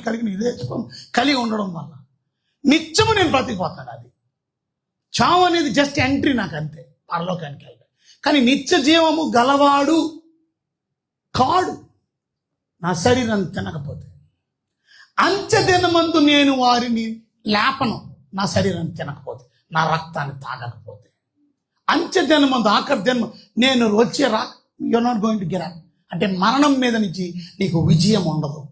కలిగి ఉండడం వల్ల నిత్యము నేను బ్రతికిపోతాను. అది చావు అనేది జస్ట్ ఎంట్రీ, నాకు అంతే, పరలోకానికి వెళ్ళాలి. కానీ నిత్య జీవము గలవాడు కాడు నా శరీరాన్ని తినకపోతే. అంత్యదినమందు నేను వారిని లేపను, నా శరీరాన్ని తినకపోతే, నా రక్తాన్ని తాగకపోతే. అంత్యదినమందు, ఆఖరి దినం నేను వచ్చే you are not going to get up. అంటే మరణం మీద నుంచి నీకు విజయం ఉండదు.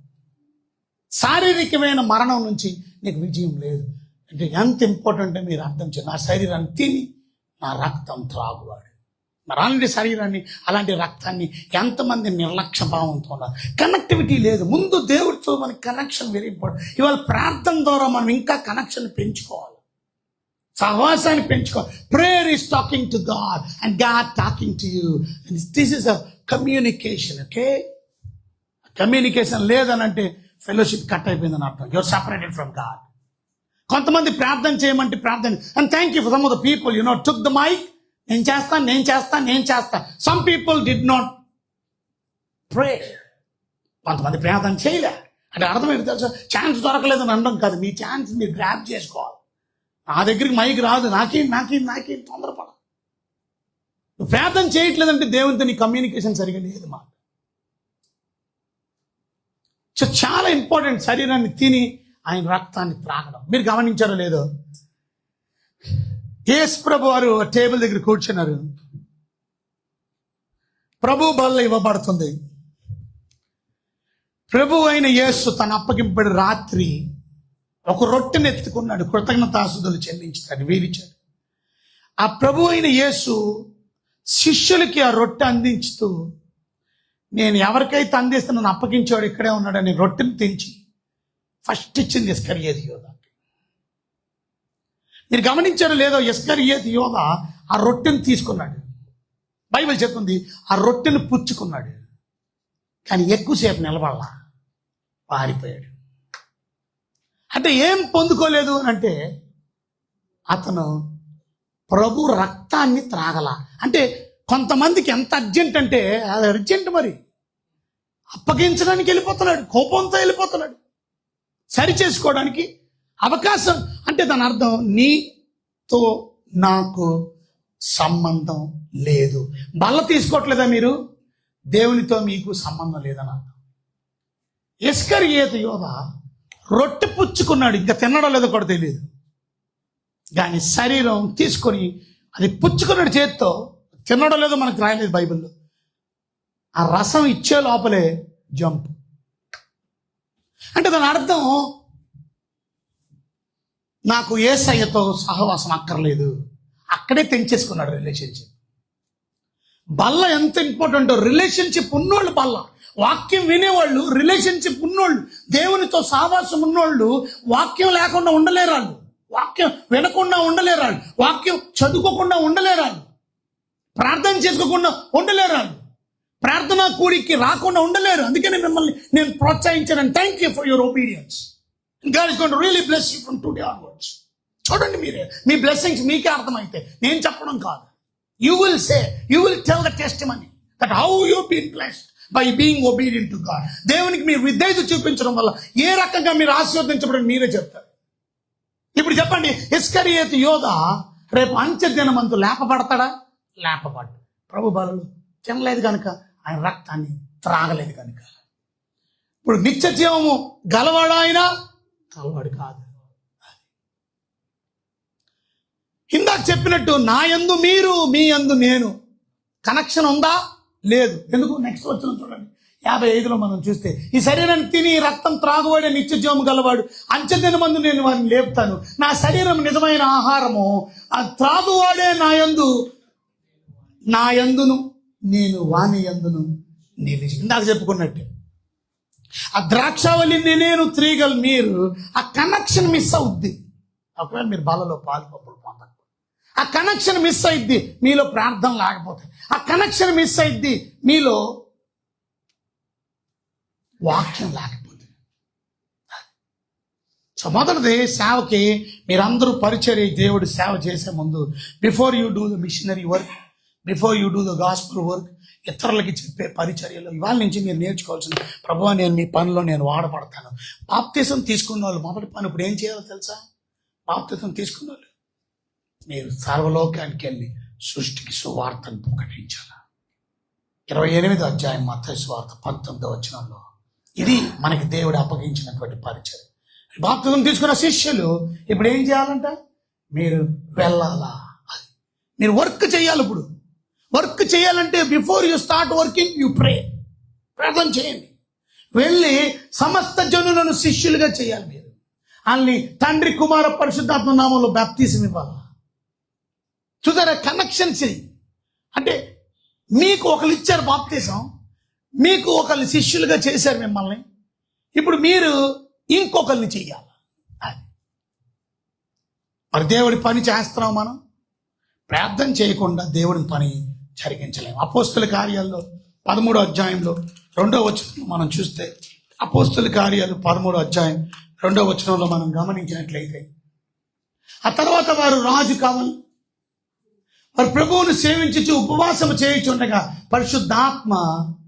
శారీరకమైన మరణం నుంచి నీకు విజయం లేదు. అంటే ఎంత ఇంపార్టెంట్ మీరు అర్థం చేయాలి. నా శరీరాన్ని తిని నా రక్తం త్రాగువాడు. మరి అలాంటి శరీరాన్ని, అలాంటి రక్తాన్ని ఎంతమంది నిర్లక్ష్య భావంతో ఉన్నారు. కనెక్టివిటీ లేదు. ముందు దేవుడితో మనకి కనెక్షన్ వెరీ ఇంపార్టెంట్. ఇవాళ ప్రార్థన ద్వారా మనం ఇంకా కనెక్షన్ పెంచుకోవాలి, సహవాసాన్ని పెంచుకోవాలి. Prayer is talking to God and God talking to you. This is a communication. Okay, communication లేదనంటే ఫెలోషిప్ కట్ అయిపోయిందని అర్థం. Your separated from God. కొంతమంది ప్రార్థన చేయమంటే ప్రార్థన, and thank you for some of the people took the mic. నేను చేస్తా. Some people did not pray. కొంతమంది ప్రార్థన చేయలే. అంటే అర్థం ఏంటి తెలుసా? ఛాన్స్ దొరకలేదని అనడం కాదు. మీ ఛాన్స్ మీరు గ్రాప్ చేసుకోవాలి. నా దగ్గరికి మైక్ రాదు, నాకేం తొందరపడ. నువ్వు ప్రార్థన చేయట్లేదంటే దేవునితో నీ కమ్యూనికేషన్ సరిగా లేదు. మాట చాలా ఇంపార్టెంట్. శరీరాన్ని తిని ఆయన రక్తాన్ని త్రాగడం. మీరు గమనించారో లేదో, యేసు ప్రభు వారు టేబుల్ దగ్గర కూర్చున్నారు. ప్రభు బల్ల ఇవ్వబడుతుంది. ప్రభు అయిన యేసు తన అప్పగింపడి రాత్రి ఒక రొట్టెను ఎత్తుకున్నాడు, కృతజ్ఞతాస్తుతులు చెల్లించాడు, వీరిచాడు. ఆ ప్రభు అయిన యేసు శిష్యులకి ఆ రొట్టె అందించుతూ, నేను ఎవరికైతే అందిస్తున్నాను అప్పగించేవాడు ఇక్కడే ఉన్నాడని రొట్టెను తెంచి ఫస్ట్ ఇచ్చింది ఇస్కరియోతు యోధా. మీరు గమనించారో లేదో, ఇస్కరియోతు యోధా ఆ రొట్టెను తీసుకున్నాడు. బైబిల్ చెప్తుంది ఆ రొట్టెను పుచ్చుకున్నాడు, కానీ ఎక్కువసేపు నిలబడలా, పారిపోయాడు. అంటే ఏం పొందుకోలేదు అంటే అతను ప్రభు రక్తాన్ని త్రాగల. అంటే కొంతమందికి ఎంత అర్జెంట్ అంటే అది అర్జెంట్. మరి అప్పగించడానికి వెళ్ళిపోతున్నాడు, కోపంతో వెళ్ళిపోతున్నాడు, సరి చేసుకోవడానికి అవకాశం. అంటే దాని అర్థం నీతో నాకు సంబంధం లేదు. బల్ల తీసుకోవట్లేదా మీరు? దేవునితో మీకు సంబంధం లేదని అర్థం. ఇస్కరియోతు యోధా రొట్టె పుచ్చుకున్నాడు, ఇంకా తినడం లేదో కూడా తెలియదు, కానీ శరీరం తీసుకొని అది పుచ్చుకున్నాడు చేత్తో. తినడం లేదో మనకు రాయలేదు బైబిల్లో. ఆ రసం ఇచ్చే లోపలే జంప్. అంటే దాని అర్థం నాకు యేసయ్యతో సహవాసం అక్కర్లేదు, అక్కడే తెంచేసుకున్నాడు రిలేషన్షిప్. బల్ల ఎంత ఇంపార్టెంటో. రిలేషన్షిప్ ఉన్నోళ్ళు బల్ల, వాక్యం వినేవాళ్ళు, రిలేషన్షిప్ ఉన్నోళ్ళు, దేవునితో సహవాసం ఉన్నోళ్ళు వాక్యం లేకుండా ఉండలేరాళ్ళు, వాక్యం వినకుండా ఉండలేరాళ్ళు, వాక్యం చదువుకోకుండా ఉండలేరాళ్ళు, ప్రార్థన చేసుకోకుండా ఉండలేరాళ్ళు, ప్రార్థనా కూడికి రాకుండా ఉండలేరు. అందుకని మిమ్మల్ని నేను ప్రోత్సహించాను. Thank you for your obedience. God is going to really bless you from today onwards. చూడండి, మీరే మీ బ్లెస్సింగ్స్ మీకే అర్థమైతే, నేను చెప్పడం కాదు. You will say, you will tell the testimony that how you've been blessed by being obedient to God. దేవునికి మీరు విధేయత చూపించడం వల్ల ఏ రకంగా మీరు ఆశీర్వదించబడి మీరే చెప్తారు. ఇప్పుడు చెప్పండి, ఇస్కరియోతు యోధ రేపు అంత్య దినమందు లేపబడతాడా? లేపబడ్డు. ప్రభు బలులు తినలేదు కనుక, ఆయన రక్తాన్ని త్రాగలేదు కనుక. ఇప్పుడు నిత్య జీవము గలవాడు ఆయన, గలవాడు కాదు. ఇందాక చెప్పినట్టు నా యందు మీరు, మీ యందు నేను, కనెక్షన్ ఉందా? లేదు. ఎందుకు? నెక్స్ట్ వచ్చిన చూడండి 55లో మనం చూస్తే, ఈ శరీరాన్ని తిని రక్తం త్రాగువాడే నిత్య జీవము గలవాడు, అంచెదినమందు నేను వారిని లేపుతాను. నా శరీరం నిజమైన ఆహారము, ఆ త్రాగువాడే నా యందును నేను వాని యందును నిలిచి. ఇందాక చెప్పుకున్నట్టే ఆ ద్రాక్షావళి నేను, త్రీగల్ మీరు. ఆ కనెక్షన్ మిస్ అవుద్ది ఒకవేళ మీరు బలలో పాలు పప్పులు పొందకపోతే. ఆ కనెక్షన్ మిస్ అయిద్ది మీలో ప్రార్థన లేకపోతే. ఆ కనెక్షన్ మిస్ అయిద్ది మీలో వాక్యం లేకపోతే. సో మొదటిది సేవకి మీరందరూ పరిచర్య, దేవుడు సేవ చేసే ముందు, before you do the missionary work, before you do the gospel work, ఇతరులకి చెప్పే పరిచర్యలో ఇవాళ నుంచి మీరు నేర్చుకోవాల్సిన, ప్రభువా నేను మీ పనిలో నేను వాడబడతాను. బాప్తిసం తీసుకున్న వాళ్ళు మొదటి పని ఇప్పుడు ఏం చేయాలో తెలుసా? బాప్తిసం తీసుకున్న వాళ్ళు మీరు సర్వలోకానికి వెళ్ళి సృష్టికి సువార్తను ప్రకటించాలి. 28వ అధ్యాయం మత్తయి సువార్త 19వ వచనంలో ఇది మనకి దేవుడు అప్పగించినటువంటి పరిచర్య. బాప్తిసం తీసుకున్న శిష్యులు ఇప్పుడు ఏం చేయాలంట? మీరు వెళ్ళాలా, మీరు వర్క్ చేయాలి. ఇప్పుడు వర్క్ చేయాలంటే before you start working you pray, ప్రార్థన చేయండి. వెళ్ళి సమస్త జనులను శిష్యులుగా చేయాలి. మీరు వాళ్ళని తండ్రి, కుమార, పరిశుద్ధాత్మ నామంలో బాప్తిసం ఇవ్వాలి. చూసారా కనెక్షన్స్? అంటే మీకు ఒకళ్ళు ఇచ్చారు బాప్తిసం, మీకు ఒకళ్ళు శిష్యులుగా చేశారు మిమ్మల్ని, ఇప్పుడు మీరు ఇంకొకరిని చెయ్యాలి. అది మరి దేవుడి పని చేస్తున్నాం మనం. ప్రార్థన చేయకుండా దేవుడి పని జరిగించలేము. అపోస్తుల కార్యాల్లో 13వ అధ్యాయంలో 2వ వచనంలో మనం చూస్తే, అపోస్తుల కార్యాలు 13వ అధ్యాయం 2వ వచనంలో మనం గమనించినట్లయితే, ఆ తర్వాత వారు రాజు కావాలి, వారు ప్రభువును సేవించి ఉపవాసం చేయుచుండగా పరిశుద్ధాత్మ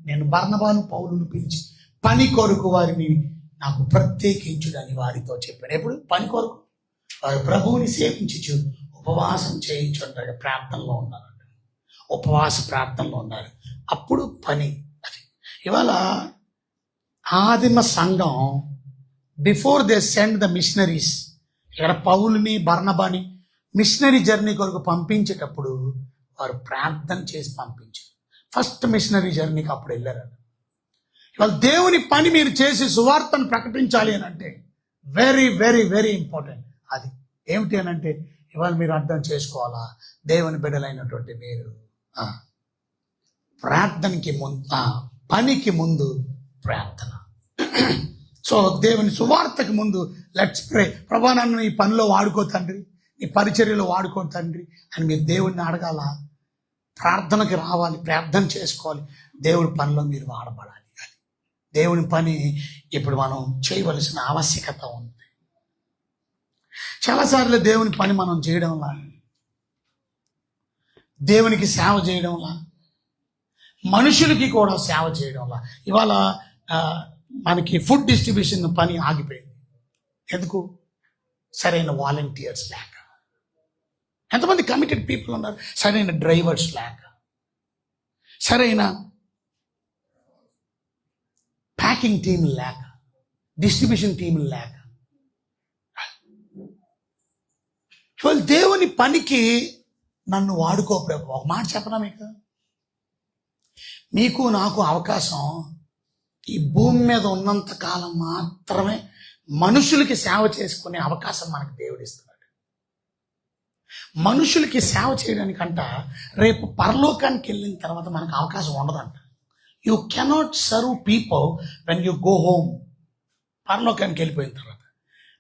నేను బర్నబాను, పౌలును పిలిచి పని కొరకు వారిని నాకు ప్రత్యేకించుడని వారితో చెప్పాడు. ఎప్పుడు? పని కొరకు. వారు ప్రభువుని సేవించు ఉపవాసం చేయించుండగా ప్రార్థనలో ఉన్నారు, ఉపవాస ప్రార్థనలో ఉన్నారు. అప్పుడు పని. అది ఇవాళ ఆదిమ సంఘం before they send the machineries, ఇక్కడ పౌలుని, బర్నబాని మిషనరీ జర్నీ కొరకు పంపించేటప్పుడు వారు ప్రార్థన చేసి పంపించారు. ఫస్ట్ మిషనరీ జర్నీకి అప్పుడు వెళ్ళారు. ఇవాళ దేవుని పని మీరు చేసి సువార్తను ప్రకటించాలి అని అంటే వెరీ వెరీ వెరీ ఇంపార్టెంట్. అది ఏమిటి అని అంటే ఇవాళ మీరు అర్థం చేసుకోవాలా, దేవుని బిడ్డలైనటువంటి మీరు ప్రార్థనకి ముందు, పనికి ముందు ప్రార్థన. సో దేవుని సువార్తకి ముందు లెట్స్ ప్రే. ప్రభా నన్ను ఈ పనిలో వాడుకో తండ్రి, నీ పరిచర్యలో వాడుకో తండ్రి అని మీరు దేవుడిని అడగాల. ప్రార్థనకి రావాలి, ప్రార్థన చేసుకోవాలి, దేవుడి పనిలో మీరు వాడబడాలి. దేవుని పని ఇప్పుడు మనం చేయవలసిన ఆవశ్యకత ఉంది. చాలాసార్లు దేవుని పని మనం చేయడంలా, దేవునికి సేవ చేయడంలా, మనుషులకి కూడా సేవ చేయడంలా ఇవాళ మనకి ఫుడ్ డిస్ట్రిబ్యూషన్ పని ఆగిపోయింది. ఎందుకు? సరైన వాలంటీర్స్ లేక. ఎంతమంది కమిటెడ్ పీపుల్ ఉన్నారు, సరైన డ్రైవర్స్ లేక, సరైన ప్యాకింగ్ టీం లేక, డిస్ట్రిబ్యూషన్ టీం లేక. దేవుని పనికి నన్ను వాడుకో ప్రభు. ఒక మాట చెప్పనా మీకు, మీకు నాకు అవకాశం ఈ భూమి మీద ఉన్నంత కాలం మాత్రమే మనుషులకి సేవ చేసుకునే అవకాశం మనకు దేవుడు ఇస్తున్నాడు. మనుషులకి సేవ చేయడానికంట రేపు పరలోకానికి వెళ్ళిన తర్వాత మనకు అవకాశం ఉండదంట. You cannot serve people when you go home. పరలోకానికి వెళ్ళిపోయిన తర్వాత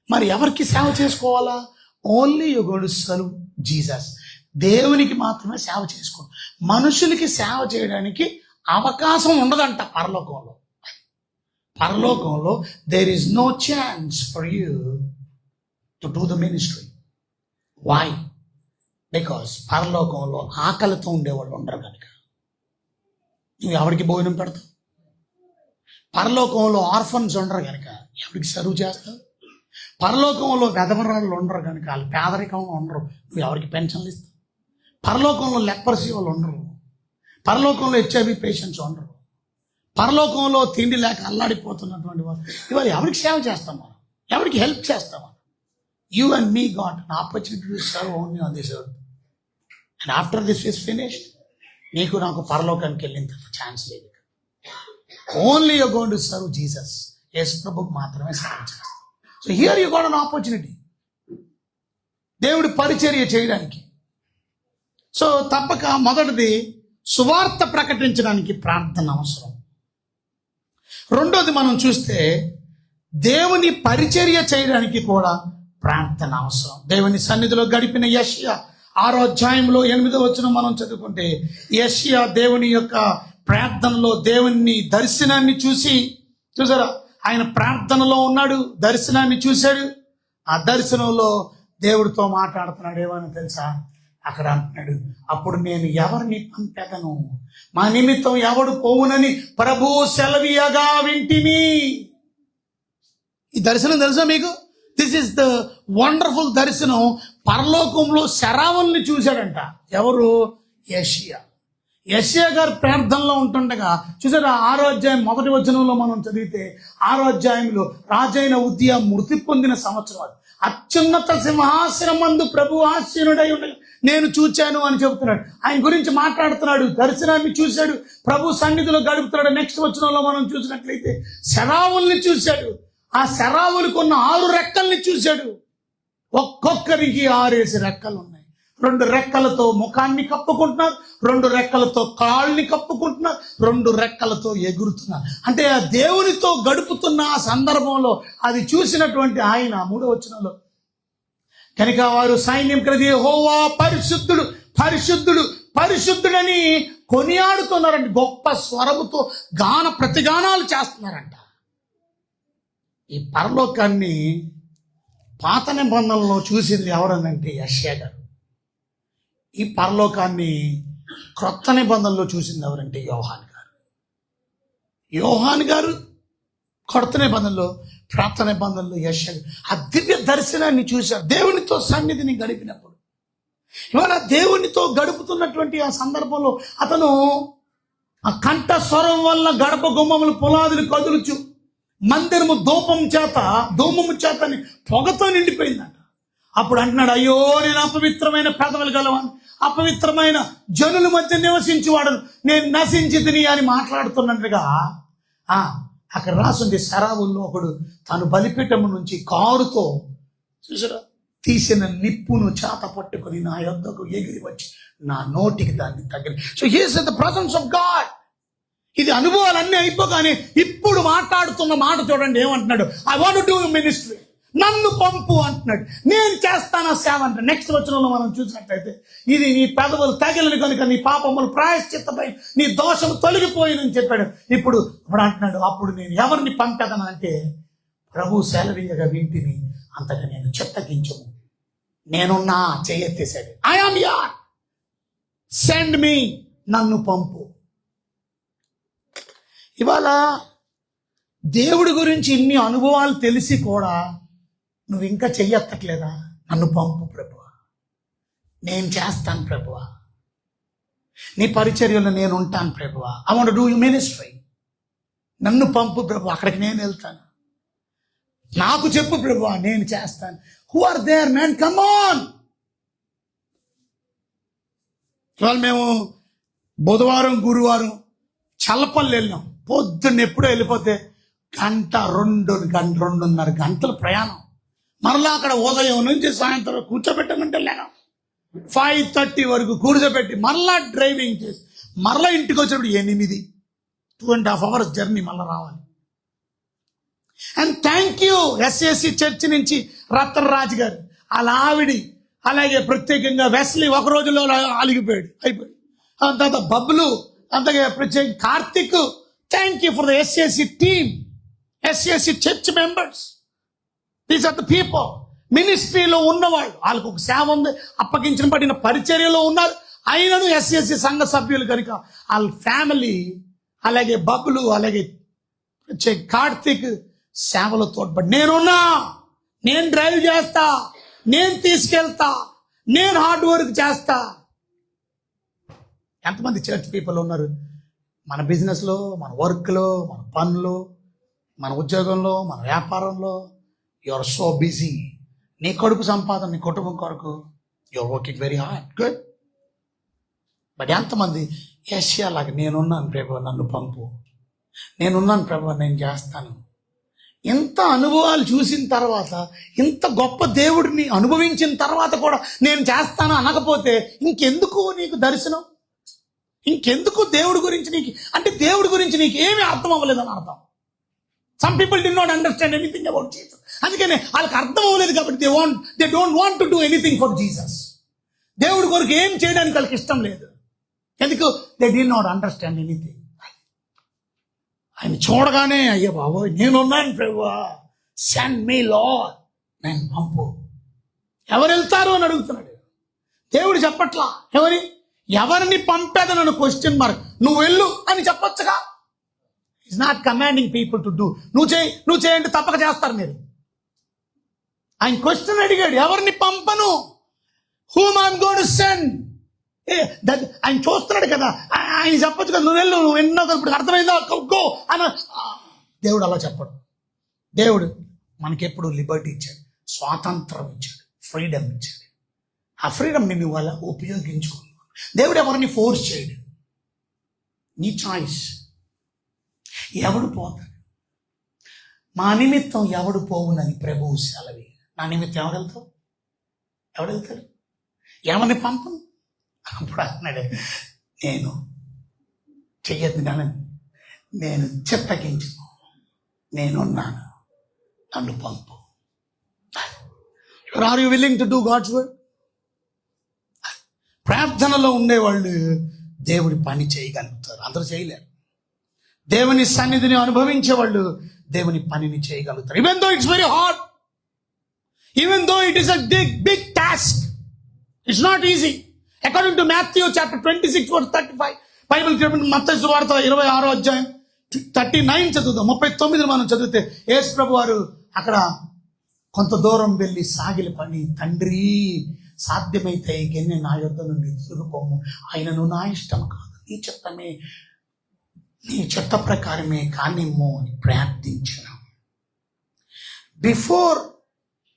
మరి ఎవరికి సేవ చేసుకోవాలా? Only you go to serve Jesus. దేవునికి మాత్రమే సేవ చేసుకో. మనుషులకి సేవ చేయడానికి అవకాశం ఉండదంట పరలోకంలో. పరలోకంలో there is no chance for you to do the ministry. Why? Because పరలోకంలో ఆకలితో ఉండేవాళ్ళు ఉండరు కనుక. నువ్వు ఎవరికి భోజనం పెడతావు? పరలోకంలో ఆర్ఫన్స్ ఉండరు కనుక ఎవరికి సర్వ్ చేస్తావు? పరలోకంలో వెధవరాళ్ళు ఉండరు కనుక వాళ్ళు పేదరికంలో ఉండరు, నువ్వు ఎవరికి పెన్షన్లు ఇస్తావు? పరలోకంలో లెపర్సీ వాళ్ళు ఉండరు, పరలోకంలో HIV పేషెంట్స్ ఉండరు, పరలోకంలో తిండి లేక అల్లాడిపోతున్నటువంటి వాళ్ళు ఇవాళ ఎవరికి సేవ చేస్తాం మనం? ఎవరికి హెల్ప్ చేస్తాం మనం? You and me got an opportunity to serve only on this earth. And after this is finished, నీకు నాకు పరలోకానికి వెళ్ళిన తర్వాత ఛాన్స్ లేదు. Only you going to serve Jesus. యేసు ప్రభుకు మాత్రమే సేవ చేస్తాం. So here you got an opportunity దేవుడి పరిచర్య చేయడానికి. సో తప్పక మొదటిది సువార్త ప్రకటించడానికి ప్రార్థన అవసరం. రెండోది మనం చూస్తే దేవుని పరిచర్య చేయడానికి కూడా ప్రార్థన అవసరం. దేవుని సన్నిధిలో గడిపిన యెషయా 6వ అధ్యాయంలో 8వ వచనం మనం చదువుకుంటే, యెషయా దేవుని యొక్క ప్రార్థనలో దేవుని దర్శనాన్ని చూసారా, ఆయన ప్రార్థనలో ఉన్నాడు, దర్శనాన్ని చూశాడు. ఆ దర్శనంలో దేవుడితో మాట్లాడుతున్నాడు. ఏమని తెలుసా? అక్కడ అంటున్నాడు, అప్పుడు నేను ఎవరిని పంపెదను, మా నిమిత్తం ఎవడు పోవునని ప్రభు సెలవీయగా వింటిని. ఈ దర్శనం తెలుసా మీకు? దిస్ ఇస్ ద వండర్ఫుల్ దర్శనం. పరలోకంలో శరావుల్ని చూశాడంట. ఎవరు? యెషయా. యెషయా గారు ప్రార్థనలో ఉంటుండగా చూసారా, 6వ అధ్యాయం 1వ వచనంలో మనం చదివితే, 6వ అధ్యాయంలో రాజైన ఉజ్జియా మృతి పొందిన సంవత్సరం అది. అత్యున్నత సింహాసనమందు ప్రభు ఆసీనుడై ఉండగా నేను చూచాను అని చెబుతున్నాడు. ఆయన గురించి మాట్లాడుతున్నాడు. దర్శనాన్ని చూశాడు, ప్రభు సన్నిధిలో గడుపుతున్నాడు. నెక్స్ట్ వచనంలో మనం చూసినట్లయితే శరావుల్ని చూశాడు. ఆ శరావులకు ఉన్న 6 రెక్కల్ని చూశాడు. ఒక్కొక్కరికి 6 రెక్కలు ఉన్నాయి. 2 రెక్కలతో ముఖాన్ని కప్పుకుంటున్నారు, 2 రెక్కలతో కాళ్ళని కప్పుకుంటున్నారు, 2 రెక్కలతో ఎగురుతున్నారు. అంటే ఆ దేవునితో గడుపుతున్న ఆ సందర్భంలో అది చూసినటువంటి ఆయన 3వ వచనంలో, కనుక వారు సైన్యం కలిగి యెహోవా పరిశుద్ధుడు పరిశుద్ధుడు పరిశుద్ధుడని కొనియాడుతున్నారంట. గొప్ప స్వరముతో ప్రతిగానాలు చేస్తున్నారంట. ఈ పరలోకాన్ని పాత నిబంధనలో చూసింది ఎవరనంటే యెషయా గారు. ఈ పరలోకాన్ని క్రొత్త నిబంధనలో చూసింది ఎవరంటే యోహాన్ గారు. యోహాన్ గారు కొత్త నిబంధనలో, ప్రాప్త నిబంధనలో యెషయా గారు ఆ దివ్య దర్శనాన్ని చూశారు. దేవునితో సన్నిధిని గడిపినప్పుడు, ఇవాళ దేవునితో గడుపుతున్నటువంటి ఆ సందర్భంలో అతను ఆ కంఠ స్వరం వల్ల గడప గుమ్మములు పునాదులు కదులుచు మందిరము ధూమము చేతని పొగతో నిండిపోయిందంట. అప్పుడు అంటున్నాడు, అయ్యో నేను అపవిత్రమైన పెదవులు గలవాను, అపవిత్రమైన జనుల మధ్య నివసించేవాడను, నేను నశించి తిని అని మాట్లాడుతున్నట్టుగా అక్కడ రాసుంది. శరావుల్లో ఒకడు తను బలిపీఠము నుంచి కారుతో చూసారా తీసిన నిప్పును చేత పట్టుకొని నా యొద్దకు ఎగిరి వచ్చి నా నోటికి దాన్ని తగిలి. So here's the presence of God. ఇది అనుభవాలన్నీ అయిపోగానే ఇప్పుడు మాట్లాడుతున్న మాట చూడండి, ఏమంటున్నాడు? I want to do ministry, నన్ను పంపు అంటున్నాడు. నేను చేస్తాను సేవ అంటే. నెక్స్ట్ వచనంలో మనం చూసినట్లయితే, ఇది నీ పెదవులు తగిలిన కనుక నీ పాపములు ప్రాయశ్చిత్తమై నీ దోషము తొలగిపోయిందని చెప్పాడు. ఇప్పుడు అంటున్నాడు, అప్పుడు నేను ఎవరిని పంపెదను అంటే ప్రభు సెలవీయగా వింటిని, అంతగా నేను చిత్తగించము, నేనున్నా చేయెత్తేశాడు. I am here, send me, నన్ను పంపు. ఇవాళ దేవుడి గురించి ఇన్ని అనుభవాలు తెలిసి కూడా నువ్వు ఇంకా చెయ్యెత్తట్లేదా? నన్ను పంపు ప్రభువా, నేను చేస్తాను ప్రభువా, నీ పరిచర్యలో నేను ఉంటాను ప్రభువా, I want to do you ministry, నన్ను పంపు ప్రభువా, అక్కడికి నేను వెళ్తాను, నాకు చెప్పు ప్రభువా, నేను చేస్తాను. Who are there man, come on. ఇవాళ మేము బుధవారం గురువారం చల్లపల్లి వెళ్ళాం. పొద్దున్న ఎప్పుడో వెళ్ళిపోతే 2.5 గంటల ప్రయాణం. మరలా అక్కడ ఉదయం నుంచి సాయంత్రం కూర్చోబెట్టమంటే లేను, 5:30 వరకు కూర్చోబెట్టి మరలా డ్రైవింగ్ చేసి మరలా ఇంటికి వచ్చేప్పుడు 8, 2.5 hours జర్నీ మళ్ళీ రావాలి. And thank you SAC church నుంచి రత్నరాజు గారు, అలా ఆవిడి, అలాగే ప్రత్యేకంగా వెస్లీ ఒక రోజులో అయిపోయాడు. తర్వాత బబ్లు, అంతగా ప్రత్యేక Karthik. Thank you for the SAC team, SAC church members. These are the people, మినిస్ట్రీలో ఉన్నవాళ్ళు. వాళ్ళకు ఒక సేవ ఉంది, అప్పగించిన పడిన పరిచర్యలో ఉన్నారు. అయినను SAC సంఘ సభ్యులు కనుక వాళ్ళ ఫ్యామిలీ, అలాగే బబ్బులు, అలాగే కార్తీక్ సేవలో తోడ్పడి నేనున్నా, నేను డ్రైవ్ చేస్తా, నేను తీసుకెళ్తా, నేను హార్డ్ వర్క్ చేస్తా. ఎంతమంది చర్చ్ పీపుల్ ఉన్నారు మన బిజినెస్లో, మన వర్క్లో, మన పనులు, మన ఉద్యోగంలో, మన వ్యాపారంలో. You are so busy. నీ కొడుకు సంపాదన, నీ కుటుంబం కొరకు you are working very hard, good. But ఎంతమంది యెషయా లాగా నేనున్నాను ప్రభు, నన్ను పంపు, నేనున్నాను ప్రభు, నేను చేస్తాను. ఇంత అనుభవాలు చూసిన తర్వాత, ఇంత గొప్ప దేవుడిని అనుభవించిన తర్వాత కూడా నేను చేస్తాను అనకపోతే ఇంకెందుకు నీకు దర్శనం? ఇంకెందుకు దేవుడి గురించి నీకు, అంటే దేవుడి గురించి నీకు ఏమీ అర్థం అవ్వలేదని అర్థం. Some people did not understand anything about Jesus. అందుకనే వాళ్ళకి అర్థం అవ్వలేదు కాబట్టి they don't want to do anything for Jesus. దేవుడి కొరకు ఏం చేయడానికి వాళ్ళకి ఇష్టం లేదు. ఎందుకు? They did not understand anything. ఆయన చూడగానే అయ్యో బాబోయ్ నేనున్నాను ప్రభువా, సెండ్ మీ లార్డ్, నేను పంపు. ఎవరు వెళ్తారు అని అడుగుతున్నాడు. దేవుడు చెప్పట్లా ఎవరిని పంపేదనను క్వశ్చన్ మార్క్. నువ్వు వెళ్ళు అని చెప్పొచ్చుగా. It's not commanding people to do. నువ్వు చేయండి, తప్పక చేస్తారు మీరు. ఆయన క్వశ్చన్ అడిగాడు, ఎవరిని పంపను, whom I'm going to send. ఆయన చూస్తున్నాడు కదా, ఆయన చెప్పొచ్చు కదా, నువ్వు వెళ్ళు, నువ్వు ఎన్నో ఇప్పుడు అర్థమైందా, గో అన్న. దేవుడు అలా చెప్పడు. దేవుడు మనకెప్పుడు లిబర్టీ ఇచ్చాడు, స్వాతంత్రం ఇచ్చాడు, ఫ్రీడమ్ ఇచ్చాడు. ఆ ఫ్రీడమ్ని నువ్వు అలా ఉపయోగించుకో. దేవుడు ఎవరిని ఫోర్స్ చేయడు, నీ చాయిస్. ఎవడు పోతాడు? మా నిమిత్తం ఎవడు పోవునని ప్రభువు సెలవి. నా నిమిత్తం ఎవడు వెళ్తాడు? ఎవరిని పంపను? అప్పుడు అన్నాడు, నేను చెయ్యద్దు కానీ నేను చిత్తగించుకో, నేనున్నాను, నన్ను పంపు. Are you willing to do God's work? ప్రార్థనలో ఉండేవాళ్ళు దేవుడి పని చేయగలుగుతారు, అందరూ చేయలేరు. దేవుని సన్నిధిని అనుభవించే వాళ్ళు దేవుని పనిని చేయగలుగుతారు. Even though it's very hard, even though it is a big task, it's not easy. According to Matthew chapter 26:35 Bible చెప్పిన మత్తయి సువార్త 26వ అధ్యాయం 39 చదువుతాం. 39 మనం చదివితే యేసు ప్రభు వారు అక్కడ కొంత దూరం వెళ్ళి సాగిలి పని, తండ్రి సాధ్యమైతే ఈ గిన్నె నా యొద్ద నుండి తిరుగుపోము, ఆయనను నా ఇష్టం కాదు, నీ చిత్త ప్రకారమే కానిమ్ము అని ప్రార్థించిన. బిఫోర్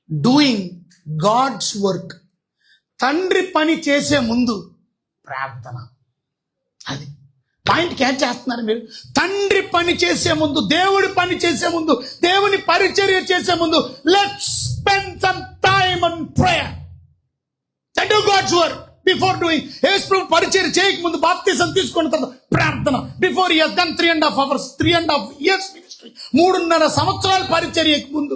డూయింగ్ గాడ్స్ వర్క్, తండ్రి పని చేసే ముందు ప్రార్థన. అది పాయింట్ క్యాచ్ చేస్తున్నారు మీరు. తండ్రి పని చేసే ముందు, దేవుడి పని చేసే ముందు, దేవుని పరిచర్య చేసే ముందు, let's spend some time on prayer. Do God's work before doing. యేసు ప్రభు పరిచర్య చేయక ముందు, బాప్తిజం తీసుకున్న తర్వాత ప్రార్థన. Before he has done 3.5 hours, 3.5 years ministry, 3.5 సంవత్సరాల పరిచర్యకు ముందు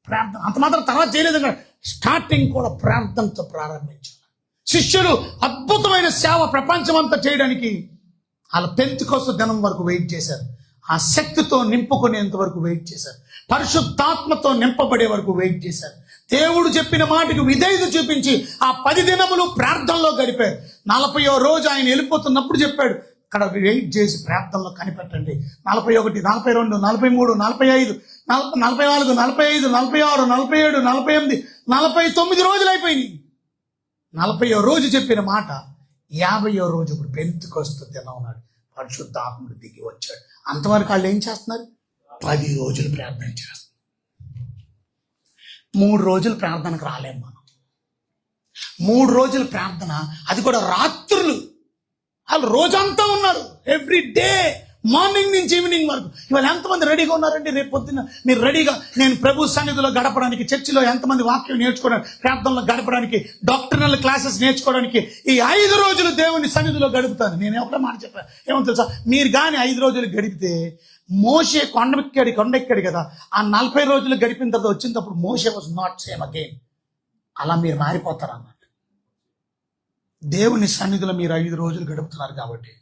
ప్రార్థన. అంత మాత్రం తర్వాత చేయలేదు కదా, స్టార్టింగ్ కూడా ప్రార్థనతో ప్రారంభించాలి. శిష్యులు అద్భుతమైన సేవ ప్రపంచమంతా చేయడానికి వాళ్ళ పెంతెకొస్తు దినం వరకు వెయిట్ చేశారు. ఆ శక్తితో నింపుకునేంత వరకు వెయిట్ చేశారు. పరిశుద్ధాత్మతో నింపబడే వరకు వెయిట్ చేశారు. దేవుడు చెప్పిన మాటకు విధేయత చూపించి ఆ 10 దినములు ప్రార్థనలో గడిపారు. 40వ రోజు ఆయన వెళ్ళిపోతున్నప్పుడు చెప్పాడు, అక్కడ వెయిట్ చేసి ప్రార్థనలో కనిపెట్టండి. 41, 42, 43, 45, 44, 45, 46, 47, 48, 49 రోజులు అయిపోయినాయి. 40వ రోజు చెప్పిన మాట 50వ రోజు ఇప్పుడు పెంతెకొస్తు దినం ఉన్నాడు, పరిశుద్ధాత్ముడు దిగి వచ్చాడు. అంతవరకు వాళ్ళు ఏం చేస్తున్నారు? 10 రోజులు ప్రార్థన చేస్తున్నారు. 3 రోజులు ప్రార్థనకు రాలేము మనం. 3 రోజులు ప్రార్థన, అది కూడా రాత్రులు. వాళ్ళు రోజంతా ఉన్నారు, ఎవ్రీ డే, మార్నింగ్ నుంచి ఈవినింగ్ వరకు. ఇవాళ ఎంతమంది రెడీగా ఉన్నారండి? రేపు పొద్దున్న మీరు రెడీగా, నేను ప్రభు సన్నిధిలో గడపడానికి, చర్చిలో ఎంతమంది వాక్యం నేర్చుకోవడానికి, ప్రార్థనలో గడపడానికి, డాక్టర్నల్ క్లాసెస్ నేర్చుకోవడానికి ఈ 5 రోజులు దేవుని సన్నిధిలో గడుపుతాను. నేను ఒకటే మాట చెప్పాను, ఏమో తెలుసా, మీరు కానీ 5 రోజులు గడిపితే, మోషే కొండెక్కాడు కదా, ఆ 40 రోజులు గడిపిన తర్వాత వచ్చినప్పుడు మోషే వాజ్ నాట్ సేమ్ అగైన్. అలా మీరు మారిపోతారు అన్నమాట. దేవుని సన్నిధిలో మీరు 5 రోజులు గడుపుతున్నారు కాబట్టి,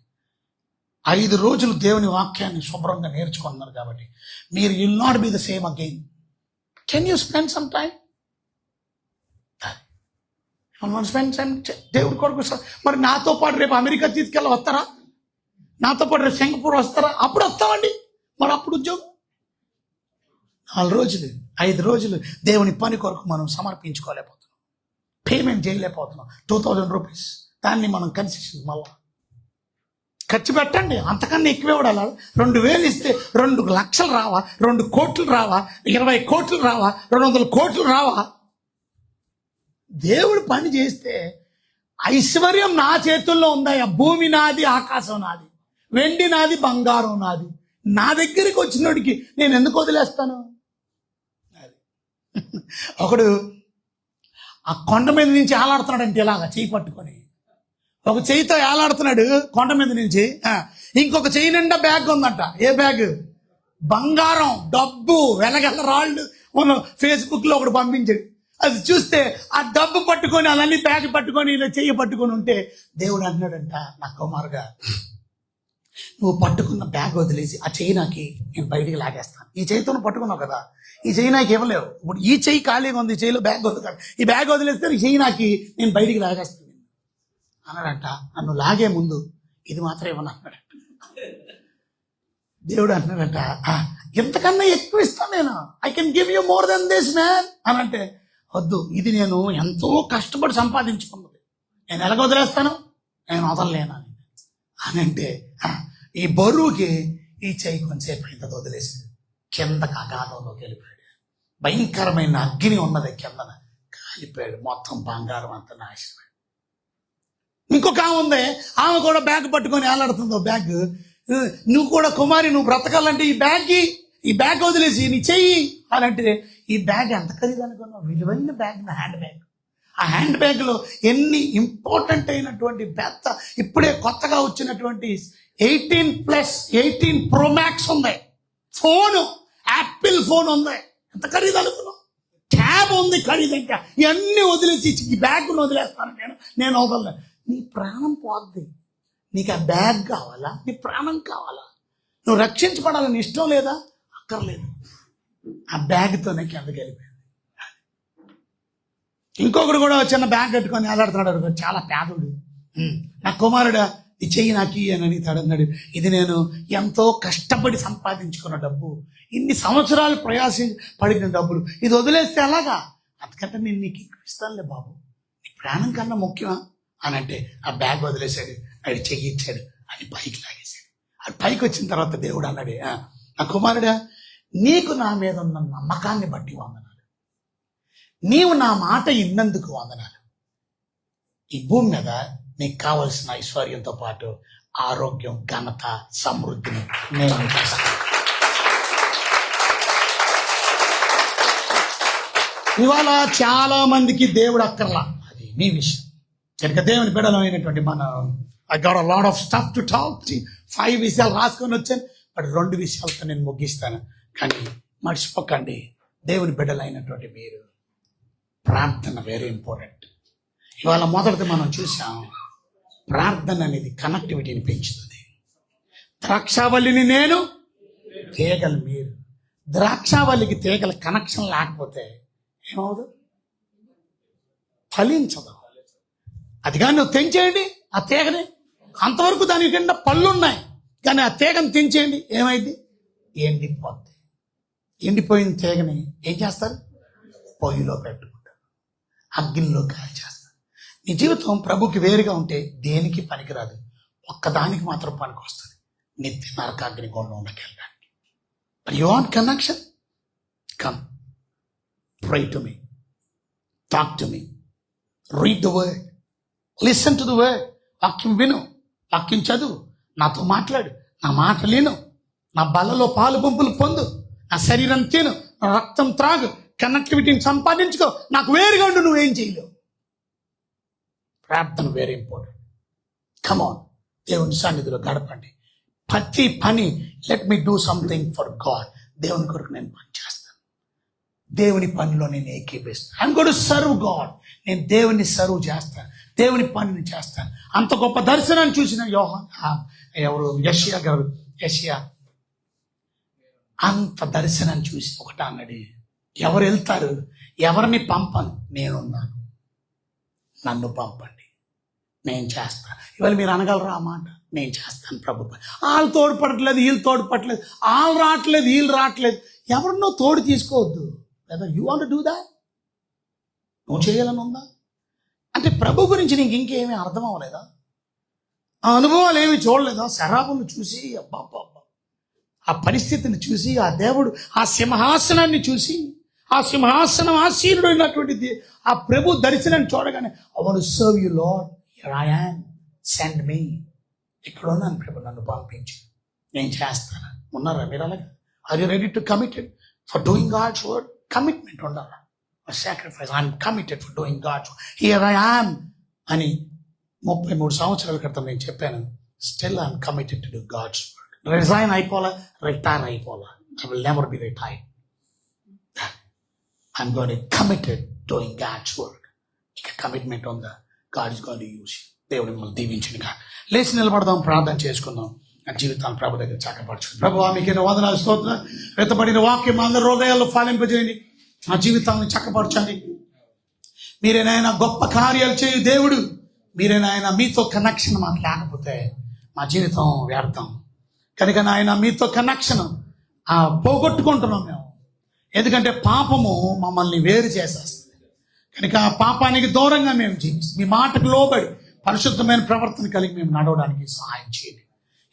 5 రోజులు దేవుని వాక్యాన్ని శుభ్రంగా నేర్చుకున్నారు కాబట్టి, మీరు will not be the same again. Can you spend some time? Spend time దేవుడి కొరకు. మరి నాతో పాటు రేపు అమెరికా తీసుకెళ్ళి వస్తారా? నాతో పాటు రేపు సింగపూర్ వస్తారా? అప్పుడు వస్తామండి. మరి అప్పుడు ఉద్యోగం 4 రోజులు 5 రోజులు దేవుని పని కొరకు మనం సమర్పించుకోలేకపోతున్నాం, పేమెంట్ చేయలేకపోతున్నాం. 2000 రూపీస్, దాన్ని మనం కన్సెషన్ మళ్ళా ఖర్చు పెట్టండి. అంతకన్నా ఎక్కువే వాడాలి. 2000 ఇస్తే 2 లక్షలు రావా, 2 కోట్లు రావా, 20 కోట్లు రావా, 200 కోట్లు రావా? దేవుడు పని చేస్తే ఐశ్వర్యం నా చేతుల్లో ఉందయ్యా. భూమి నాది, ఆకాశం నాది, వెండి నాది, బంగారం నాది. నా దగ్గరికి వచ్చినోడికి నేను ఎందుకు వదిలేస్తాను? అది ఒకడు ఆ కొండ మీద నుంచి ఏలాడుతున్నాడంటే ఇలాగా చెయ్యి పట్టుకొని, ఒక చెయ్యితో ఏలాడుతున్నాడు కొండ మీద నుంచి. ఇంకొక చెయ్యి నిండా బ్యాగ్ ఉందంట. ఏ బ్యాగ్? బంగారం, డబ్బు, వెలగల రాళ్ళు. మనం ఫేస్బుక్లో ఒకడు పంపించాడు. అది చూస్తే ఆ డబ్బు పట్టుకొని అలాన్ని బ్యాగ్ పట్టుకొని ఇలా చెయ్యి పట్టుకొని ఉంటే దేవుడు అన్నాడంట, నా కుమారుగా, నువ్వు పట్టుకున్న బ్యాగ్ వదిలేసి ఆ చెయ్యి నాకి నేను బయటికి లాగేస్తాను. ఈ చెయ్యితో నువ్వు పట్టుకున్నావు కదా, ఈ చెయ్యి నాకు ఇవ్వలేవు. ఇప్పుడు ఈ చెయ్యి ఖాళీగా ఉంది, ఈ చెయ్యిలో బ్యాగ్ ఉంది కదా, ఈ బ్యాగ్ వదిలేస్తే ఈ చెయ్యి నాకి నేను బయటికి లాగేస్తాను అన్నాడంట. నన్ను లాగే ముందు ఇది మాత్రం ఇవ్వను అన్నాడంట. దేవుడు అంటున్నాడంట, ఇంతకన్నా ఎక్కువ ఇస్తాను నేను, I can give you more than this man అని. అంటే వద్దు, ఇది నేను ఎంతో కష్టపడి సంపాదించుకున్నది, నేను ఎలాగ వదిలేస్తాను, నేను వదలలేను అని అంటే ఈ బరువుకి ఈ చెయ్యి కొంచెంసేపు ఇంత వదిలేసి కిందకి అగాధంలోకి వెళ్ళిపోయాడు. భయంకరమైన అగ్ని ఉన్నది కిందన, కాలిపోయాడు. మొత్తం బంగారం అంతా నాశనమైంది. ఇంకొక ఆమె ఉంది, ఆమె కూడా బ్యాగ్ పట్టుకొని ఏలాడుతుందో బ్యాగ్. నువ్వు కూడా కుమారి, నువ్వు బ్రతకాలంటే ఈ బ్యాగ్ వదిలేసి నీ చెయ్యి అని అంటే, ఈ బ్యాగ్ ఎంత ఖరీదు అనుకున్నావు? విలువైన బ్యాగ్, నా హ్యాండ్ బ్యాగ్. ఆ హ్యాండ్ బ్యాగ్లో ఎన్ని ఇంపార్టెంట్ అయినటువంటి పెద్ద, ఇప్పుడే కొత్తగా వచ్చినటువంటి 18 Pro Max ఉంది, ఫోను, యాపిల్ ఫోన్ ఉంది. ఎంత ఖరీదు అనుకున్నావు? క్యాబ్ ఉంది ఖరీదు. ఇంకా ఇవన్నీ వదిలేసి ఈ బ్యాగ్ను వదిలేస్తాను నేను వదలను. నీ ప్రాణం పోద్ది. నీకు ఆ బ్యాగ్ కావాలా? నీ ప్రాణం కావాలా? నువ్వు రక్షించబడాలని ఇష్టం లేదా? అక్కర్లేదు. ఆ బ్యాగ్తోనే కిందకి వెళ్ళిపోయింది. ఇంకొకడు కూడా చిన్న బ్యాగ్ కట్టుకొని ఆలాడుతున్నాడు, చాలా పేదోడు. నా కుమారుడా, ఈ చెయ్యి నాకు అని తడన్నాడు. ఇది నేను ఎంతో కష్టపడి సంపాదించుకున్న డబ్బు, ఇన్ని సంవత్సరాలు పడిన డబ్బులు, ఇది వదిలేస్తే అలాగా? అంతకంటే నేను నీకు ఇస్తానులే బాబు, నీ ప్రాణం కన్నా ముఖ్యమా అని అంటే ఆ బ్యాగ్ వదిలేశాడు. అది చెయ్యి ఇచ్చాడు, అది పైకి లాగేశాడు. అది పైకి వచ్చిన తర్వాత దేవుడు అన్నాడు, నా కుమారుడా, నీకు నా మీద ఉన్న నమ్మకాన్ని బట్టి వందనాలు, నీవు నా మాట ఇన్నందుకు వందనాలు. ఈ భూమి మీద నీకు కావలసిన ఐశ్వర్యంతో పాటు ఆరోగ్యం, ఘనత, సమృద్ధిని నేను ఇస్తాను. ఇవాళ చాలా మందికి దేవుడు అక్కర్లా, అది మీ విషయం. కనుక దేవుని బిడ్డలమైనటువంటి I got a lot of stuff to talk to. 5 విషయాలు రాసుకొని వచ్చాను, బట్ 2 విషయాలతో నేను ముగిస్తాను. కానీ మర్చిపోకండి, దేవుని బిడ్డలైనటువంటి మీరు, ప్రార్థన వెరీ ఇంపార్టెంట్. ఇవాళ మొదటిది మనం చూసాం, ప్రార్థన అనేది కనెక్టివిటీని పెంచుతుంది. ద్రాక్షావల్లిని నేను, తీగలు మీరు. ద్రాక్షావల్లికి తీగల కనెక్షన్ లేకపోతే ఏమవుదు? ఫలించదు. అది కానీ నువ్వు తెంచేయండి ఆ తీగని, అంతవరకు దాని కింద పళ్ళు ఉన్నాయి, కానీ ఆ తీగని తెంచేయండి, ఏమైంది? ఎండిపోద్ది. ఎండిపోయిన తీగని ఏం చేస్తారు? పొయ్యిలో పెట్టుకుంటారు, అగ్నిలో కాయ చేస్తారు. నీ జీవితం ప్రభుకి వేరుగా ఉంటే దేనికి పనికిరాదు, ఒక్కదానికి మాత్రం పనికి వస్తుంది, నిత్య నరకాగ్ని గుండంలోకి వెళ్ళడానికి. But you want connection? Come, pray to me, talk to me, read the word, listen to the word. వాక్యం విను, వాక్యం చదువు, నాతో మాట్లాడు, నా మాట లేను, నా బలలో పాలు పంపులు పొందు, నా శరీరం తిను, నా రక్తం త్రాగు, కనెక్టివిటీని సంపాదించుకో. నాకు వేరుగా ఉండు, నువ్వేం చేయలేవు. ప్రార్థన వెరీ ఇంపార్టెంట్. కమాన్, దేవుని సన్నిధిలో గడపండి. ప్రతి పని let me do something for God. దేవుని కొరకు నేను పని చేస్తాను, దేవుని పనిలో నేను ఏకీపిస్తాను. I'm going to serve God. నేను దేవుని సర్వ్ చేస్తాను, దేవుని పనిని చేస్తాను. అంత గొప్ప దర్శనాన్ని చూసిన యెషయా అంత దర్శనాన్ని చూసి ఒకట అన్నాడు, ఎవరు వెళ్తారు, ఎవరిని పంపను, నేనున్నాను, నన్ను పంపండి, నేను చేస్తాను. ఇవాళ మీరు అనగలరా ఆ మాట? నేను చేస్తాను ప్రభు. వాళ్ళు తోడ్పడట్లేదు, వీళ్ళు తోడ్పడట్లేదు, వాళ్ళు రావట్లేదు, వీళ్ళు రావట్లేదు. ఎవరినో తోడు తీసుకోవద్దు. లేదా యూ వాంట్ డూ దాట్, నువ్వు చేయాలని ఉందా అంటే ప్రభు గురించి నీకు ఇంకేమీ అర్థం అవ్వలేదా? ఆ అనుభవాలు ఏమి చూడలేదా? శరాబును చూసి అబ్బా ఆ పరిస్థితిని చూసి, ఆ దేవుడు ఆ సింహాసనాన్ని చూసి, ఆ సింహాసనం ఆసీనుడైనటువంటి ఆ ప్రభు దర్శనాన్ని చూడగానే I want to serve you lord, here I yam, send me. ఇక్కడ ఉన్నాను ప్రభు, నన్ను పంపించు, నేను చేస్తాను. ఉన్నారా మీరు అలాగా? Are you ready to committed for doing God's word? Commitment ఉండాలి, sacrifice. I'm committed for doing God's word, here I am అని 33 సంవత్సరాల క్రితం నేను చెప్పాను. Still I'm committed to do God's word. Resign అయిపోలా, రిటైర్ అయిపోలా, I will never be retired. I'm going to committed doing God's word. ఇక commitment ఉందా? God is going to use. దేవుడు మిమ్మల్ని దీవించునుగా. లేచి నిలబడదాం, ప్రార్థన చేసుకుందాం. నా జీవితాన్ని ప్రభు దగ్గర చక్కపరచుకుంది. ప్రభు మీకు వందనాలు, స్తోత్రం. వెతబడిన వాక్యం మా అందరి హృదయాల్లో ఫలింపజేయండి. నా జీవితాన్ని చక్కపరచండి. మీరేనాయన గొప్ప కార్యాలు చేయు దేవుడు. మీరేనాయన మీతో కనెక్షన్ మాకు లేకపోతే మా జీవితం వ్యర్థం. కనుక నాయన మీతో కనెక్షన్ పోగొట్టుకుంటున్నాం మేము. ఎందుకంటే పాపము మమ్మల్ని వేరు చేసేస్తుంది. కనుక ఆ పాపానికి దూరంగా మేము జీవిస్తాం. మీ మాటకు లోబడి పరిశుద్ధమైన ప్రవర్తన కలిగి మేము నడవడానికి సహాయం చేయండి.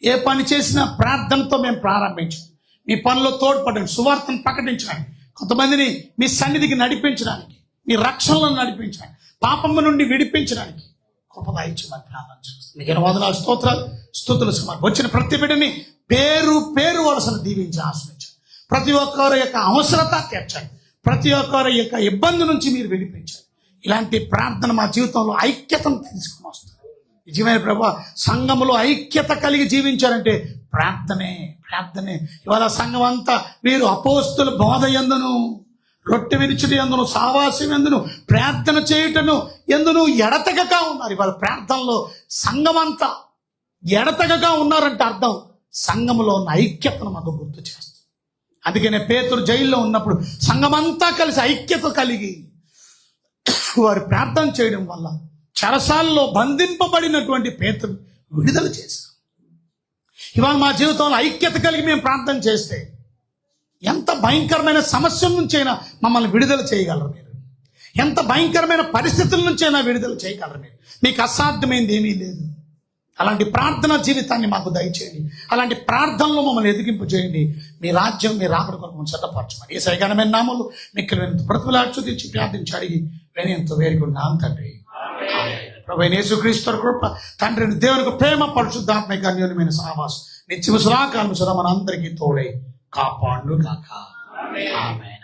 ఏ పని చేసినా ప్రార్థనతో మేము ప్రారంభించాలి. మీ పనిలో తోడ్పడండి, సువార్తను ప్రకటించడానికి, కొంతమందిని మీ సన్నిధికి నడిపించడానికి, మీ రక్షణలో నడిపించడానికి, పాపము నుండి విడిపించడానికి కృప ఇచ్చమని ప్రార్థన చేస్తాం. మీకు వందనాలు, స్తోత్రాలు, స్తుతులు సమర్పణ. వచ్చిన ప్రతి బిడ్డని పేరు పేరు వరుసను దీవించి ఆశ్రయించండి. ప్రతి ఒక్కరి యొక్క అవసరత తీర్చండి. ప్రతి ఒక్కరి యొక్క ఇబ్బంది నుంచి మీరు విడిపించండి. ఇలాంటి ప్రార్థన మా జీవితంలో ఐక్యతను తీసుకుని వస్తుంది. నిజమైన ప్రభా, సంఘములో ఐక్యత కలిగి జీవించాలంటే ప్రార్థనే. ఇవాళ సంఘం అంతా వీరు అపోస్తుల బోధ యందును, రొట్టె విరుచుట యందును, సావాసం యందును, ప్రార్థన చేయుటను యందును ఎడతెగక ఉన్నారు. ఇవాళ ప్రార్థనలో సంఘం అంతా ఎడతెగక ఉన్నారంటే అర్థం సంఘములో ఉన్న ఐక్యతను మాకు గుర్తు చేస్తుంది. అందుకనే పేతురు జైల్లో ఉన్నప్పుడు సంఘమంతా కలిసి ఐక్యత కలిగి వారు ప్రార్థన చేయడం వల్ల చెరసాలలో బంధింపబడినటువంటి పేతురు విడుదల చేశారు. ఇవాళ మా జీవితంలో ఐక్యత కలిగి మేము ప్రార్థన చేస్తే ఎంత భయంకరమైన సమస్యల నుంచైనా మమ్మల్ని విడుదల చేయగలరు మీరు. ఎంత భయంకరమైన పరిస్థితుల నుంచైనా విడుదల చేయగలరు మీరు. మీకు అసాధ్యమైంది ఏమీ లేదు. అలాంటి ప్రార్థన జీవితాన్ని మాకు దయచేయండి. అలాంటి ప్రార్థనలో మమ్మల్ని ఎదిగింపు చేయండి. మీ రాజ్యం, మీ రాకడ కొరకు సిద్ధపరచమని ఈ సైగనమైన నామలు మీకు బ్రతుకులాడ్చు తెచ్చి ప్రార్థించి అడిగి వినయంతో వేడుకున్నాం తండ్రి. ప్రభువైన యేసుక్రీస్తు కృప, తండ్రిని దేవునికి ప్రేమ, పరిశుద్ధాత్మిక అన్యోన్యమైన సహవాసం నిత్యము సదాకాలము సదా మనందరికీ తోడై కాపాడును గాక. ఆమేన్.